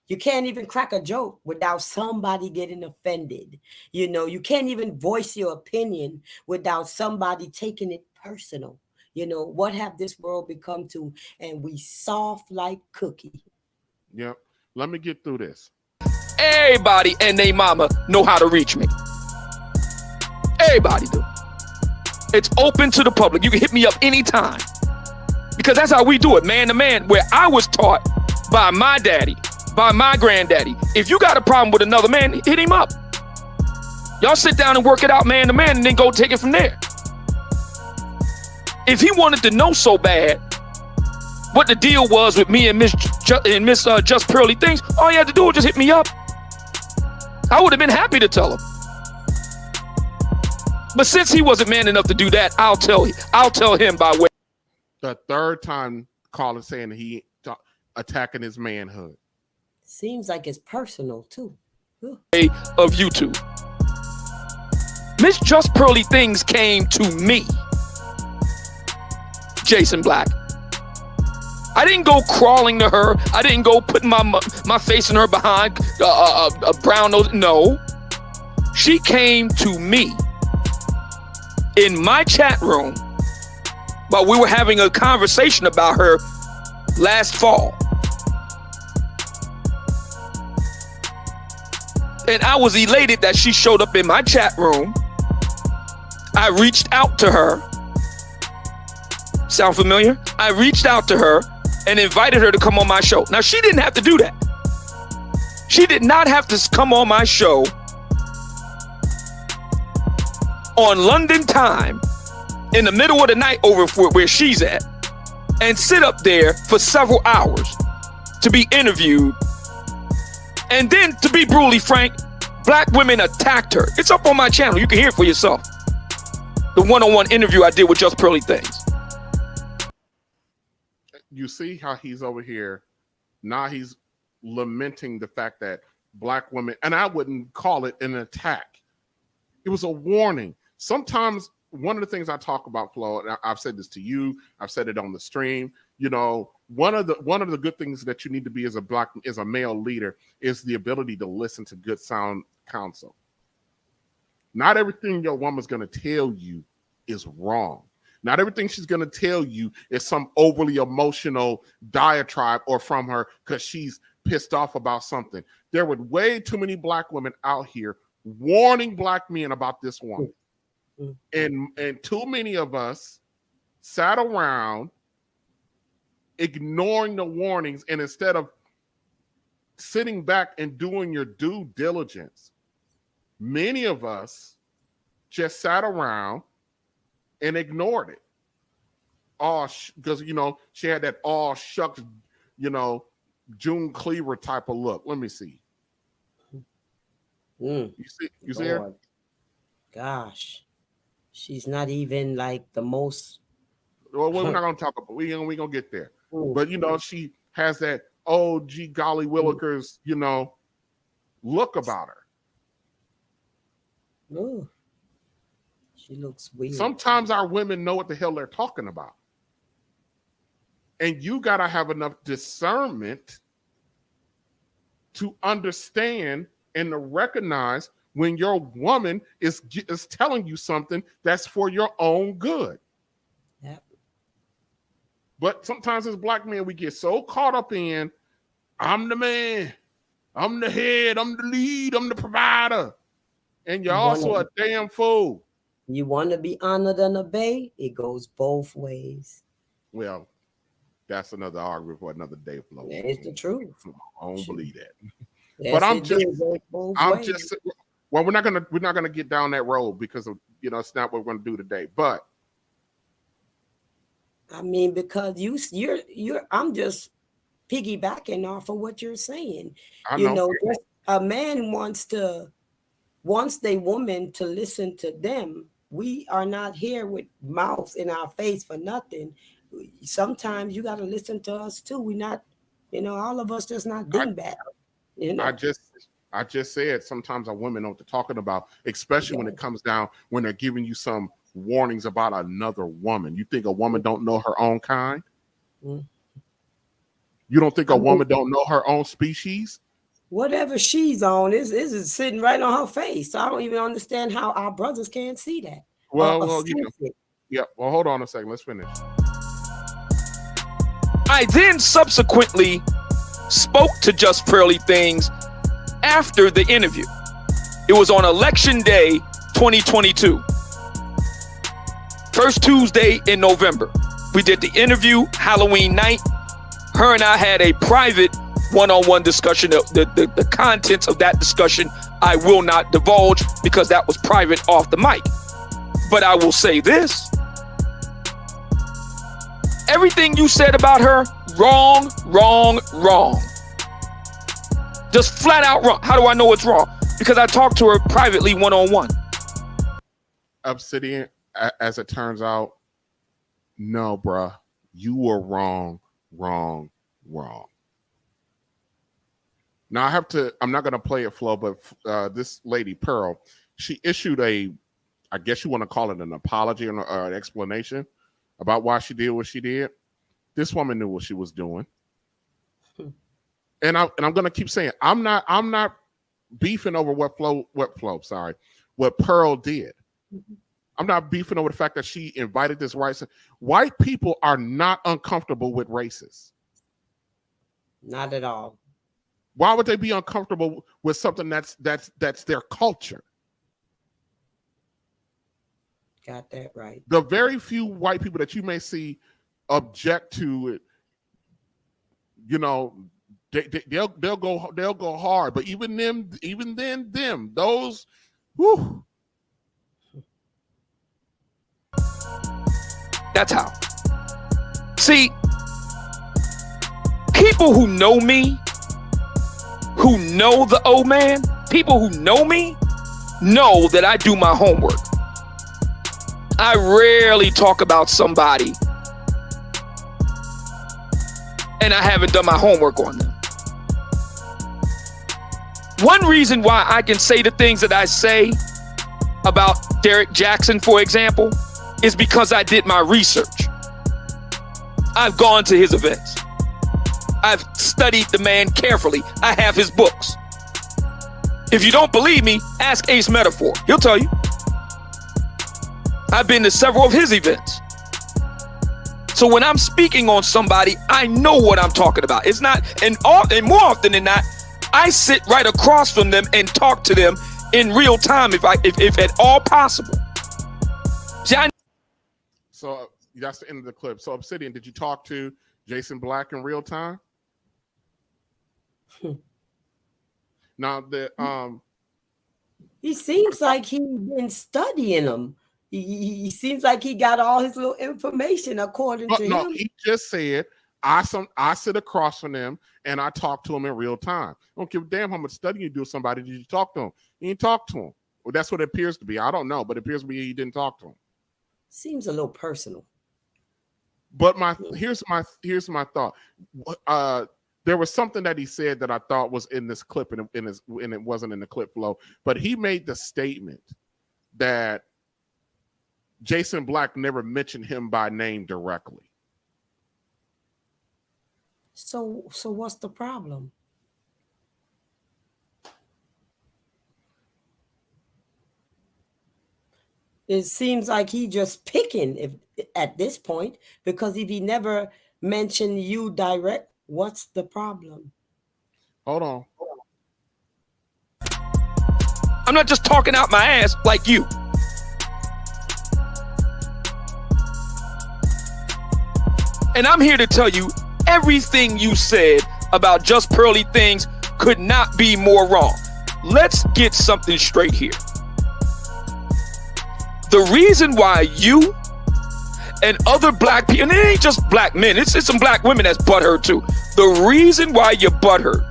You can't even crack a joke without somebody getting offended. You know, you can't even voice your opinion without somebody taking it personal. You know, what have this world become to? And we soft like cookie. Yep. Let me get through this. Everybody and they mama know how to reach me. Everybody do. It's open to the public. You can hit me up anytime. Because that's how we do it, man to man, where I was taught by my daddy, by my granddaddy. If you got a problem with another man, hit him up. Y'all sit down and work it out man to man and then go take it from there. If he wanted to know so bad what the deal was with me and Miss Just Pearly Things, all you had to do was just hit me up. I would have been happy to tell him. But since he wasn't man enough to do that, I'll tell him by way. The third time caller saying he attacking his manhood. Seems like it's personal too. Of YouTube. Miss Just Pearly Things came to me, Jason Black. I didn't go crawling to her. I didn't go putting my face in her behind a brown nose. No. She came to me in my chat room while we were having a conversation about her last fall. And I was elated that she showed up in my chat room. I reached out to her. Sound familiar? I reached out to her and invited her to come on my show. Now, she didn't have to do that. She did not have to come on my show on London time in the middle of the night over where she's at and sit up there for several hours to be interviewed. And then, to be brutally frank, black women attacked her. It's up on my channel. You can hear it for yourself. The one-on-one interview I did with Just Pearly Things. You see how he's over here. Now he's lamenting the fact that black women, and I wouldn't call it an attack. It was a warning. Sometimes one of the things I talk about, Flo, and I've said this to you, I've said it on the stream, you know, one of the good things that you need to be as a male leader is the ability to listen to good sound counsel. Not everything your woman's going to tell you is wrong. Not everything she's going to tell you is some overly emotional diatribe or from her because she's pissed off about something. There were way too many black women out here warning black men about this woman. And too many of us sat around ignoring the warnings, and instead of sitting back and doing your due diligence, many of us just sat around and ignored it. Oh, because, you know, she had that all shucks, you know, June Cleaver type of look. Let me see. You see her? Gosh, she's not even like the most. Well, we're not going to talk about. We're going to get there. But you know, she has that oh gee golly willikers, you know, look about her. Ooh. She looks weird. Sometimes our women know what the hell they're talking about. And you got to have enough discernment to understand and to recognize when your woman is telling you something that's for your own good. Yep. But sometimes as black men, we get so caught up in, I'm the man, I'm the head, I'm the lead, I'm the provider. And you're also a damn fool. You want to be honored and obeyed? It goes both ways. Well, that's another argument for another day, Flo. It's the truth. I don't believe that. Yes, but I'm ways. just well, we're not gonna get down that road because of, you know, it's not what we're gonna do today. But I mean, because I'm just piggybacking off of what you're saying. You know, a man wants a woman to listen to them. We are not here with mouths in our face for nothing. Sometimes you got to listen to us too. We're not, you know, all of us just not dingbat. You know? I just said sometimes our women know what they're talking about, especially when it comes down when they're giving you some warnings about another woman. You think a woman don't know her own kind? You don't think a woman don't know her own species? Whatever she's on is sitting right on her face. So I don't even understand how our brothers can't see that. Well, Yep. Well, hold on a second. Let's finish. I then subsequently spoke to Just Pearly Things after the interview. It was on Election Day 2022. First Tuesday in November. We did the interview Halloween night. Her and I had a private one-on-one discussion. The contents of that discussion I will not divulge because that was private off the mic. But I will say this. Everything you said about her, wrong, wrong, wrong. Just flat out wrong. How do I know it's wrong? Because I talked to her privately one-on-one. Obsidian, as it turns out, no, bruh. You were wrong, wrong, wrong. Now I'm not going to play it, Flo, but this lady, Pearl, she issued I guess you want to call it an apology or an explanation about why she did what she did. This woman knew what she was doing. And I'm going to keep saying, I'm not beefing over what Pearl did. I'm not beefing over the fact that she invited this white people are not uncomfortable with racists. Not at all. Why would they be uncomfortable with something that's their culture? Got that right. The very few white people that you may see object to it, you know, they'll go hard. But even then, those, whew. That's how. See, people who know me, who know the old man, people who know me, know that I do my homework. I rarely talk about somebody and I haven't done my homework on them. One reason why I can say the things that I say about Derek Jackson, for example, is because I did my research. I've gone to his events. I've studied the man carefully. I have his books. If you don't believe me, ask Ace Metaphor. He'll tell you. I've been to several of his events. So when I'm speaking on somebody, I know what I'm talking about. It's not, and more often than not, I sit right across from them and talk to them in real time if at all possible. See, so that's the end of the clip. So Obsidian, did you talk to Jason Black in real time? Now he seems like he's been studying them. He seems like he got all his little information according to him. He just said, I sit across from them and I talk to him in real time. I don't give a damn how much studying you do with somebody. Did you talk to him? You didn't talk to him. Well, that's what it appears to be. I don't know, but it appears to be he didn't talk to him. Seems a little personal. But here's my thought. There was something that he said that I thought was in this clip, and it wasn't in the clip flow. But he made the statement that Jason Black never mentioned him by name directly. So what's the problem? It seems like he just picking at this point, because if he never mentioned you direct, what's the problem? Hold on. I'm not just talking out my ass like you. And I'm here to tell you everything you said about Just Pearly Things could not be more wrong. Let's get something straight here. The reason why you and other black people, and it ain't just black men, it's some black women that's butthurt too. The reason why you're butthurt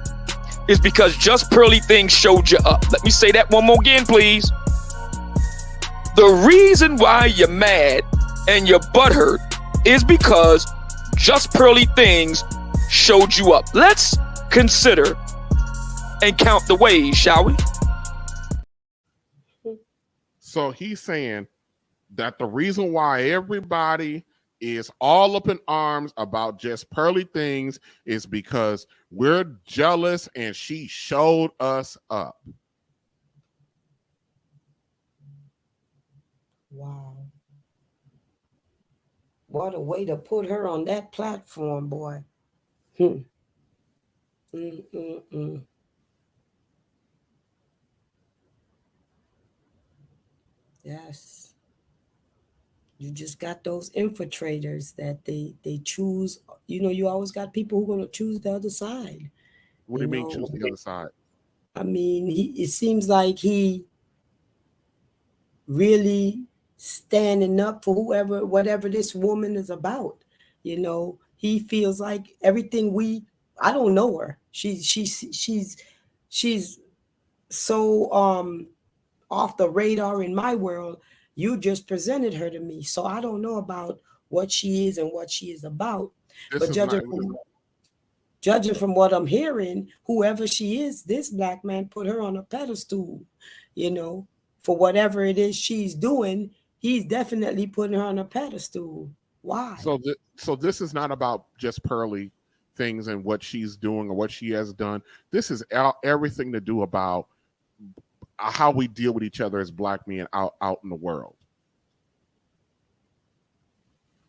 is because Just Pearly Things showed you up. Let me say that one more again, please. The reason why you're mad and you're butthurt is because Just Pearly Things showed you up. Let's consider and count the ways, shall we? So he's saying that the reason why everybody is all up in arms about Just Pearly Things is because we're jealous and she showed us up. Wow. What a way to put her on that platform, boy. Mm, mm, mm. Yes. You just got those infiltrators that they choose. You always got people who are going to choose the other side. What do you mean choose the other side? I mean, it seems like he really standing up for whatever this woman is about. He feels like everything I don't know her. She's so off the radar in my world. You just presented her to me, so I don't know about what she is and what she is about. But judging from what I'm hearing, whoever she is, this black man put her on a pedestal, for whatever it is she's doing. He's definitely putting her on a pedestal. Why? So this is not about just Pearly things and what she's doing or what she has done. This is everything to do about how we deal with each other as black men out in the world.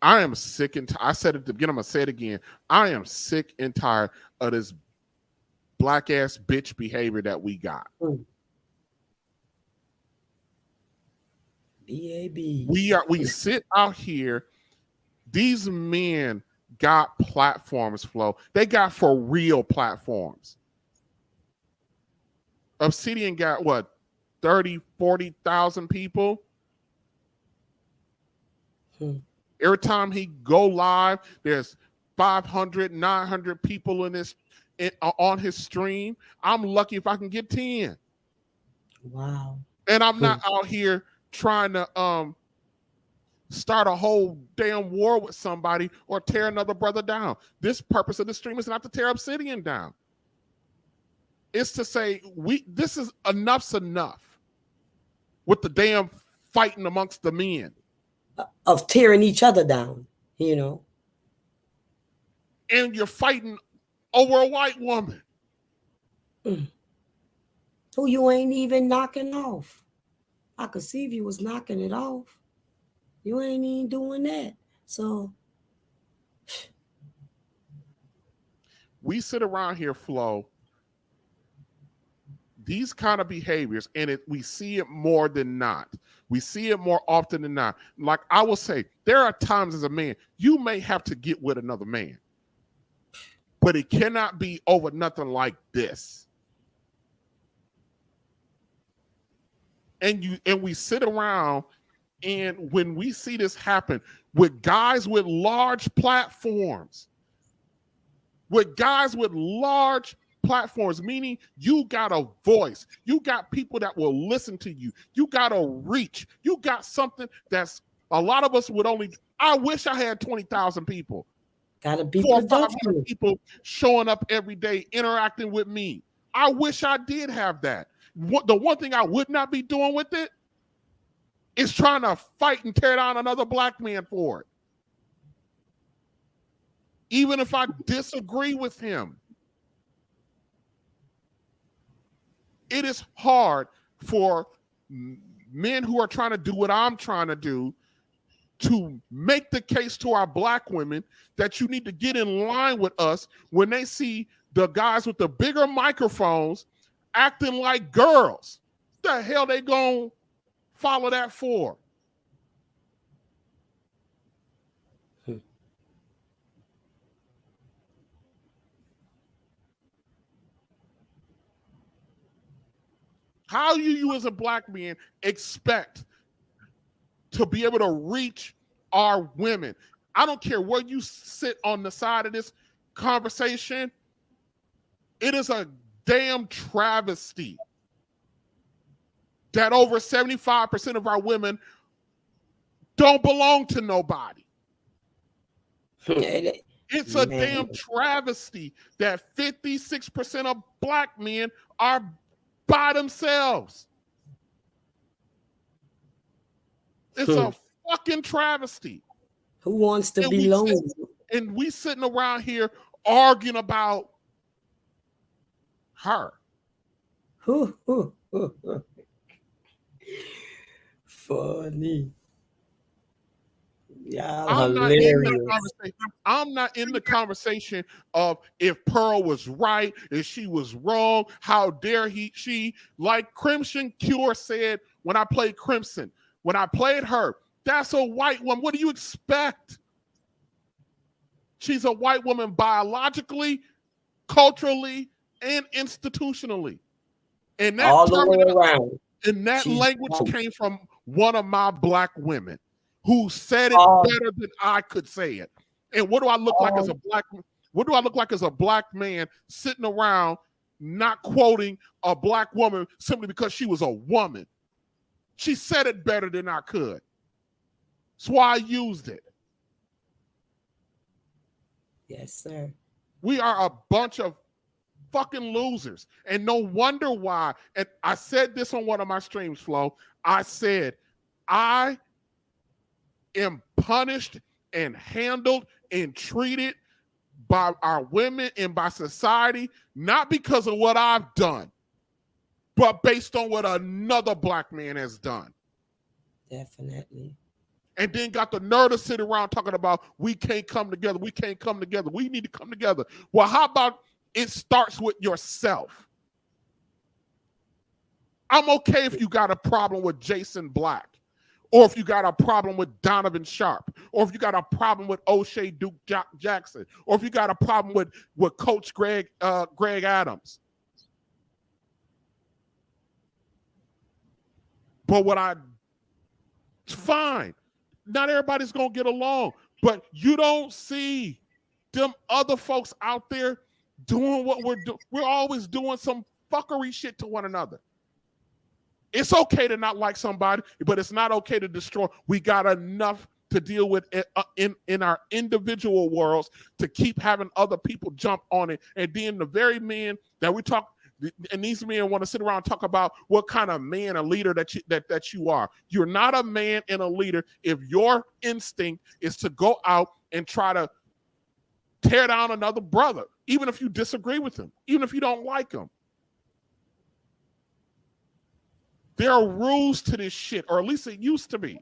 I am sick and I said it at the beginning, I'm gonna say it again. I am sick and tired of this black ass bitch behavior that we got. BAB. We sit out here. These men got platforms, Flo. They got for real platforms. Obsidian got what, 30, 40,000 people? Every time he go live, there's 500, 900 people on his stream. I'm lucky if I can get 10. Wow. And I'm not out here trying to start a whole damn war with somebody or tear another brother down. This purpose of the stream is not to tear Obsidian down. It's to say this is enough's enough with the damn fighting amongst the men. Of tearing each other down, And you're fighting over a white woman. Who you ain't even knocking off. I could see if you was knocking it off. You ain't even doing that. So we sit around here, Flo, these kind of behaviors, and we see it more than not. We see it more often than not. Like I will say, there are times as a man, you may have to get with another man, but it cannot be over nothing like this. And we sit around, and when we see this happen with guys with large platforms, meaning you got a voice, you got people that will listen to you, you got a reach, you got something that's a lot of us would only. I wish I had 20,000 people. Gotta be 400-500 people showing up every day, interacting with me. I wish I did have that. The one thing I would not be doing with it is trying to fight and tear down another black man for it. Even if I disagree with him. It is hard for men who are trying to do what I'm trying to do to make the case to our black women that you need to get in line with us when they see the guys with the bigger microphones acting like girls. The hell they gonna follow that for? How you as a black man expect to be able to reach our women? I don't care where you sit on the side of this conversation. It is a damn travesty that over 75% of our women don't belong to nobody. It's a damn travesty that 56% of black men are by themselves. It's a fucking travesty. Who wants to belong? And we sitting around here arguing about her. Funny. Yeah, I'm not in the hilarious. conversation. I'm not in the conversation of if Pearl was right, if she was wrong, how dare she, like Crimson Cure said when I played Crimson, when I played her, that's a white woman. What do you expect? She's a white woman biologically, culturally, and institutionally. And that All the way around. and that She's language white. came from one of my black women who said it All, better than I could say it. And what do I look like as a black? What do I look like as a black man sitting around not quoting a black woman simply because she was a woman? She said it better than I could. That's why I used it. yes, sir. We are a bunch of fucking losers. And no wonder why. And I said this on one of my streams, Flo. I said, I am punished and handled and treated by our women and by society, not because of what I've done, but based on what another black man has done. Definitely. And then got the nerve to sit around talking about we can't come together. We can't come together. We need to come together. Well, how about it starts with yourself? I'm okay if you got a problem with Jason Black, or if you got a problem with Donovan Sharp, or if you got a problem with O'Shea Duke Jackson, or if you got a problem with Coach Greg Adams. But it's fine. Not everybody's going to get along, but you don't see them other folks out there doing what we're doing. We're always doing some fuckery shit to one another. It's okay to not like somebody, but it's not okay to destroy. We got enough to deal with in our individual worlds to keep having other people jump on it. And then the very men that we talk, and these men want to sit around and talk about what kind of man, a leader that you are. You're not a man and a leader if your instinct is to go out and try to tear down another brother, even if you disagree with him, even if you don't like him. There are rules to this shit, or at least it used to be.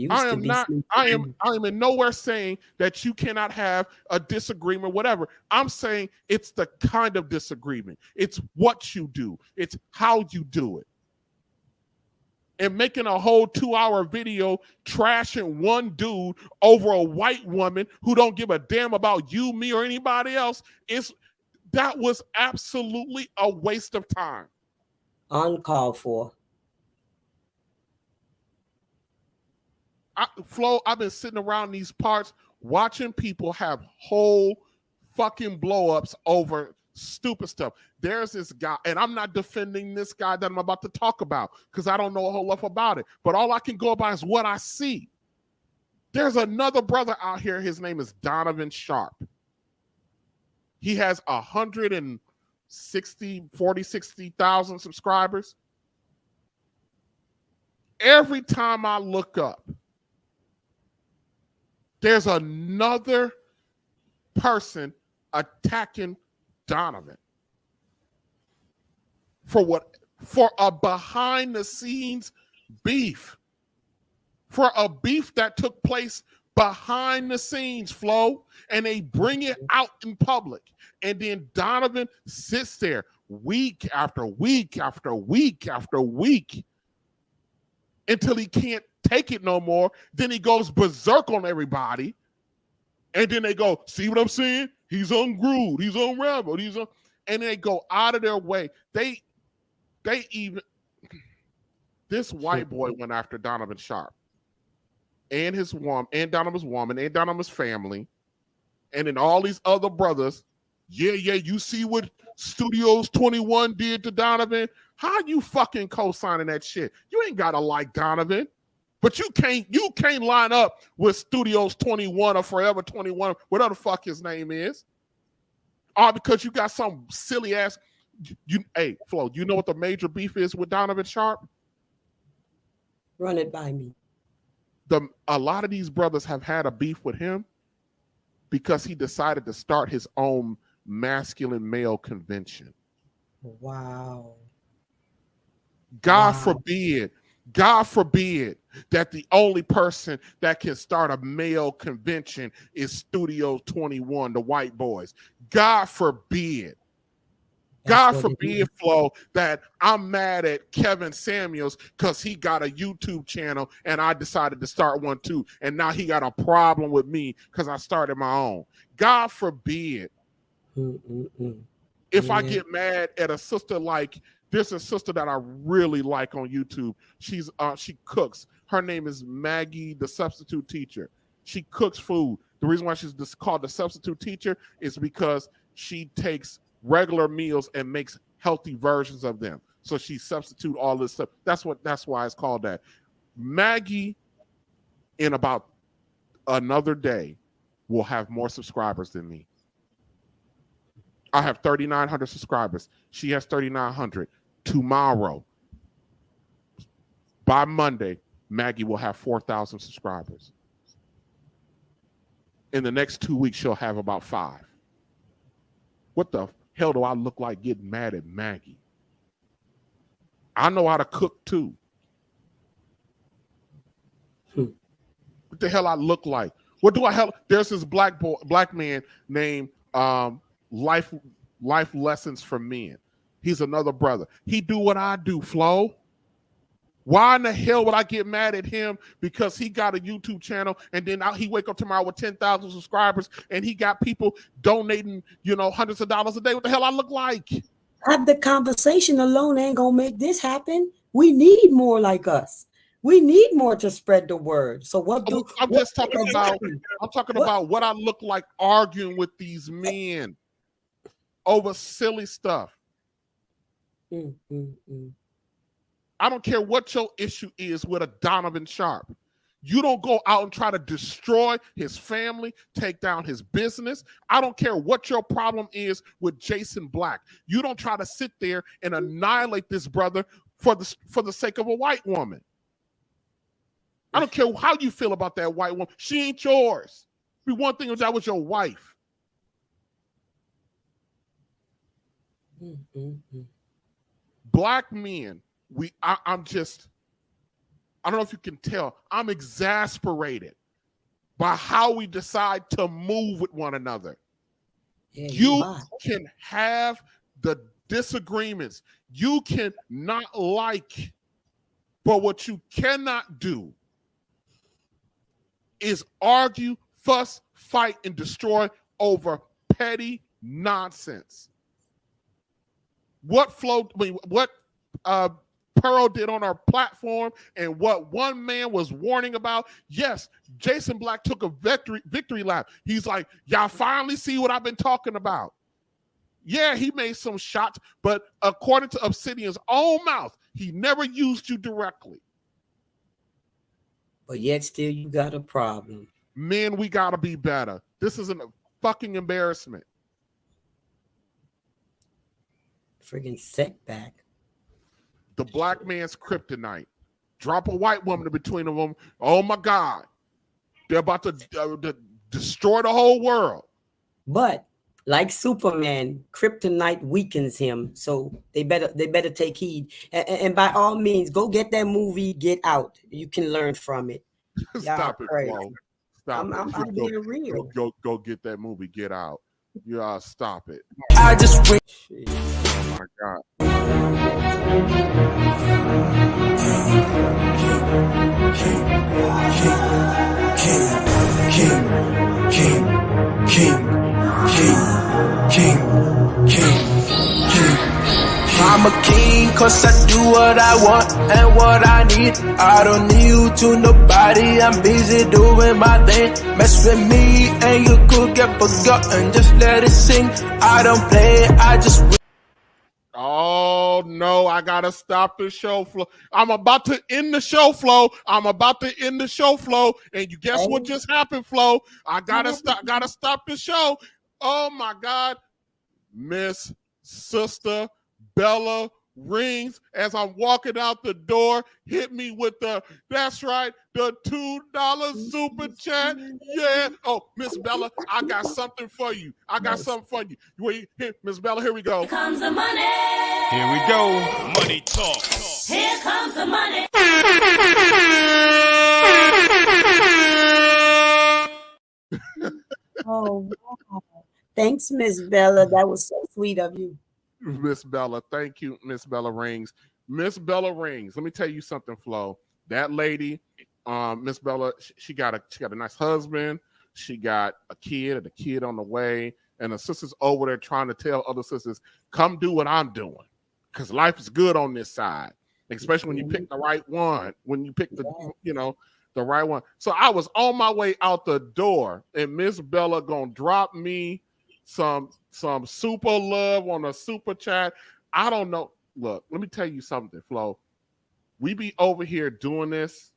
I am in nowhere saying that you cannot have a disagreement, whatever. I'm saying it's the kind of disagreement. It's what you do. It's how you do it. And making a whole 2-hour video trashing one dude over a white woman who don't give a damn about you, me, or anybody else, that was absolutely a waste of time. Uncalled for. Flo, I've been sitting around these parts watching people have whole fucking blow-ups over stupid stuff. There's this guy, and I'm not defending this guy that I'm about to talk about because I don't know a whole lot about it, but all I can go about is what I see. There's another brother out here. His name is Donovan Sharp. He has 60,000 subscribers. Every time I look up, there's another person attacking Donovan for a behind the scenes beef, for a beef that took place behind the scenes, Flo, and they bring it out in public. And then Donovan sits there week after week after week after week until he can't take it no more. Then he goes berserk on everybody. And then they go, see what I'm saying? He's ungrooved, he's unraveled, and then they go out of their way. They even, this white boy went after Donovan Sharp and his woman, and Donovan's woman, and Donovan's family, and then all these other brothers. Yeah, you see what Studios 21 did to Donovan? How you fucking co-signing that shit? You ain't gotta like Donovan. But you can't line up with Studios 21 or Forever 21, whatever the fuck his name is. All because you got some silly ass. Hey, Flo, you know what the major beef is with Donovan Sharp? Run it by me. A lot of these brothers have had a beef with him because he decided to start his own masculine male convention. Wow. God forbid that the only person that can start a male convention is Studio 21, the white boys. God forbid. God forbid, Flo, that I'm mad at Kevin Samuels because he got a YouTube channel and I decided to start one too. And now he got a problem with me because I started my own. God forbid. If I get mad at a sister like, there's a sister that I really like on YouTube. She cooks. Her name is Maggie, the substitute teacher. She cooks food. The reason why she's called the substitute teacher is because she takes regular meals and makes healthy versions of them. So she substitute all this stuff. That's why it's called that. Maggie, in about another day, will have more subscribers than me. I have 3,900 subscribers. She has 3,900. Tomorrow, by Monday, Maggie will have 4,000 subscribers. In the next 2 weeks, she'll have about 5. What the hell do I look like getting mad at Maggie? I know how to cook too. What the hell I look like? What do I have? There's this black man named Life Lessons for Men. He's another brother. He do what I do, Flo. Why in the hell would I get mad at him because he got a YouTube channel and then he wake up tomorrow with 10,000 subscribers and he got people donating, hundreds of dollars a day? What the hell I look like? Have the conversation alone ain't gonna make this happen. We need more like us. We need more to spread the word. So I'm talking about what I look like arguing with these men over silly stuff. I don't care what your issue is with a Donovan Sharp. You don't go out and try to destroy his family, take down his business. I don't care what your problem is with Jason Black. You don't try to sit there and annihilate this brother for the sake of a white woman. I don't care how you feel about that white woman. She ain't yours. Be one thing if that was your wife. Black men, I don't know if you can tell, I'm exasperated by how we decide to move with one another. You can have the disagreements. You can not like, but what you cannot do is argue, fuss, fight, and destroy over petty nonsense. What Pearl did on our platform and what one man was warning about. Yes, Jason Black took a victory lap. He's like, y'all finally see what I've been talking about. Yeah, he made some shots, but according to Obsidian's own mouth, he never used you directly. But yet still you got a problem. Men, we got to be better. This is a fucking embarrassment. Friggin' setback. The black man's kryptonite. Drop a white woman in between them. Oh my God. They're about to destroy the whole world. But like Superman, kryptonite weakens him. So they better take heed. And by all means, go get that movie, Get Out. You can learn from it. Stop it, Flo. Stop it. I'm being real. Go get that movie, Get Out. Stop it. I just wait. Oh my God. I'm a king cause I do what I want and what I need. I don't need you to nobody, I'm busy doing my thing. Mess with me and you could get forgotten, just let it sing. I don't play, I just... Oh no, I gotta stop the show, Flo. I'm about to end the show, Flo. And you guess what just happened, Flo? I gotta stop the show. Oh my God. Miss Sister Bella Rings as I'm walking out the door. Hit me with that's right, the $2 super chat. Yeah. Oh, Miss Bella, I got something for you. Wait, Miss Bella, here we go. Here comes the money. Here we go. Money talk. Here comes the money. Oh, wow. Thanks, Miss Bella. That was so sweet of you. Miss Bella, thank you, Miss Bella Rings. Miss Bella Rings, let me tell you something, Flo. That lady, Miss Bella, she got a nice husband. She got a kid on the way, and the sisters over there trying to tell other sisters, come do what I'm doing, because life is good on this side, especially when you pick the right one, when you pick the right one. So I was on my way out the door, and Miss Bella gonna drop me some super love on a super chat. I don't know. Look, let me tell you something, Flo. We be over here doing this,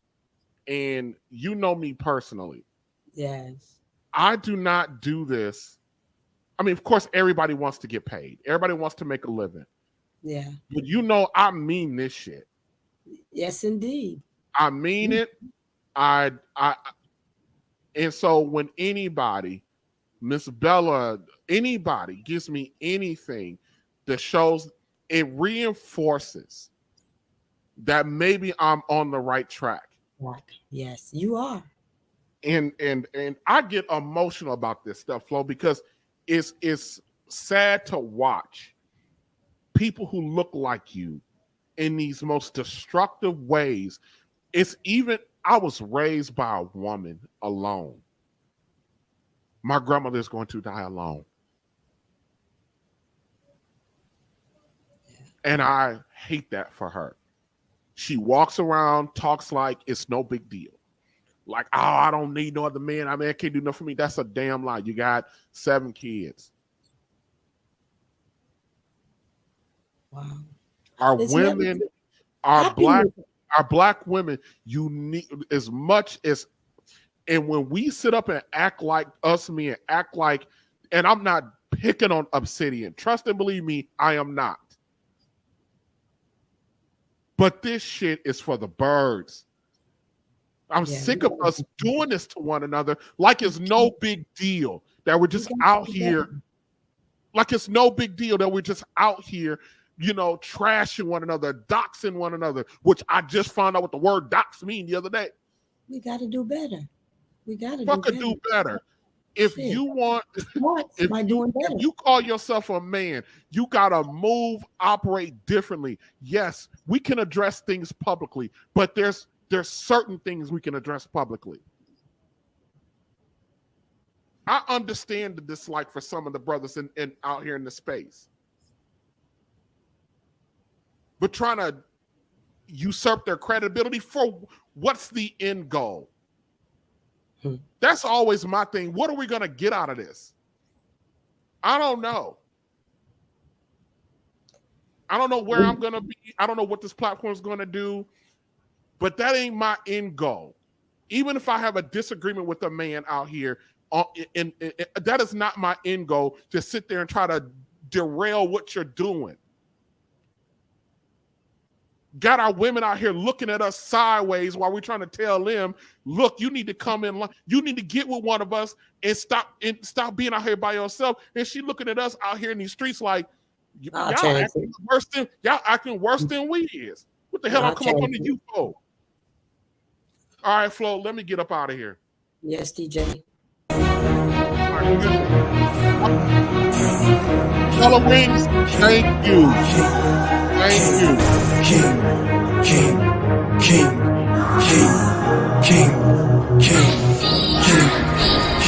and you know me personally. Yes. I do not do this. I mean, of course, everybody wants to get paid. Everybody wants to make a living. Yeah. But you know, I mean this shit. Yes, indeed. I mean it. And so when anybody, Miss Bella, anybody gives me anything that shows, it reinforces that maybe I'm on the right track. Yes, you are. And I get emotional about this stuff, Flo, because it's sad to watch people who look like you in these most destructive ways. I was raised by a woman alone. My grandmother is going to die alone. And I hate that for her. She walks around, talks like it's no big deal. Like, oh, I don't need no other man. I mean, I can't do nothing for me. That's a damn lie. You got 7 kids. Wow. Our women, our black women, you need as much as, and when we sit up and act like and act like, and I'm not picking on Obsidian. Trust and believe me, I am not. But this shit is for the birds. I'm sick of us doing this to one another like it's no big deal that we're just out here. Like it's no big deal that we're just out here, trashing one another, doxing one another, which I just found out what the word dox mean the other day. We got to do better. Do better. If you want, if you call yourself a man, you gotta operate differently. Yes, we can address things publicly, but there's certain things we can address publicly. I understand the dislike for some of the brothers in out here in the space, but trying to usurp their credibility for what's the end goal? That's always my thing. What are we going to get out of this? I don't know. I don't know where I'm going to be. I don't know what this platform is going to do, but that ain't my end goal. Even if I have a disagreement with a man out here, that is not my end goal, to sit there and try to derail what you're doing. Got our women out here looking at us sideways while we're trying to tell them, look, you need to come in line. You need to get with one of us and stop being out here by yourself. And she looking at us out here in these streets like, y'all acting worse than we is. What the hell I'm coming up under you for? All right, Flo, let me get up out of here. Yes, DJ. Color Wings, thank you. Thank you.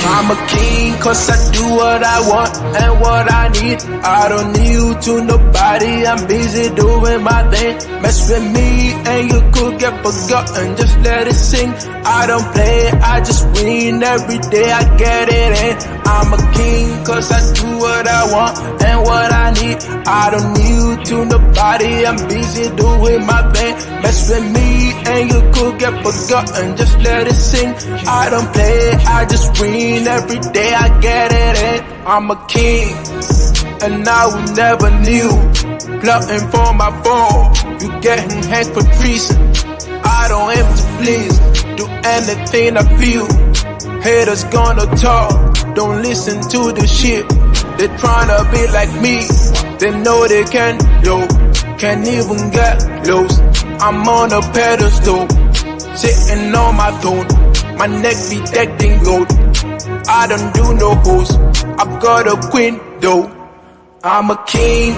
I'm a king cause I do what I want and what I need. I don't need you to nobody, I'm busy doing my thing. Mess with me and you could get forgotten, just let it sing. I don't play, I just win every day, I get it in. I'm a king cause I do what I want and what I need. I don't need you to nobody, I'm busy doing my thing. Mess with me and you could get forgotten, just let it sing. I don't play, I just win every day, I get it in. I'm a king and I will never knew. plotting for my fall. You getting hanged for treason. I don't aim to please, do anything I feel. Haters gonna talk, don't listen to the shit. They tryna be like me, they know they can, yo. Can't even get lost. I'm on a pedestal, sitting on my throne. My neck be decked in gold. I don't do no hoes, I've got a queen though. I'm a king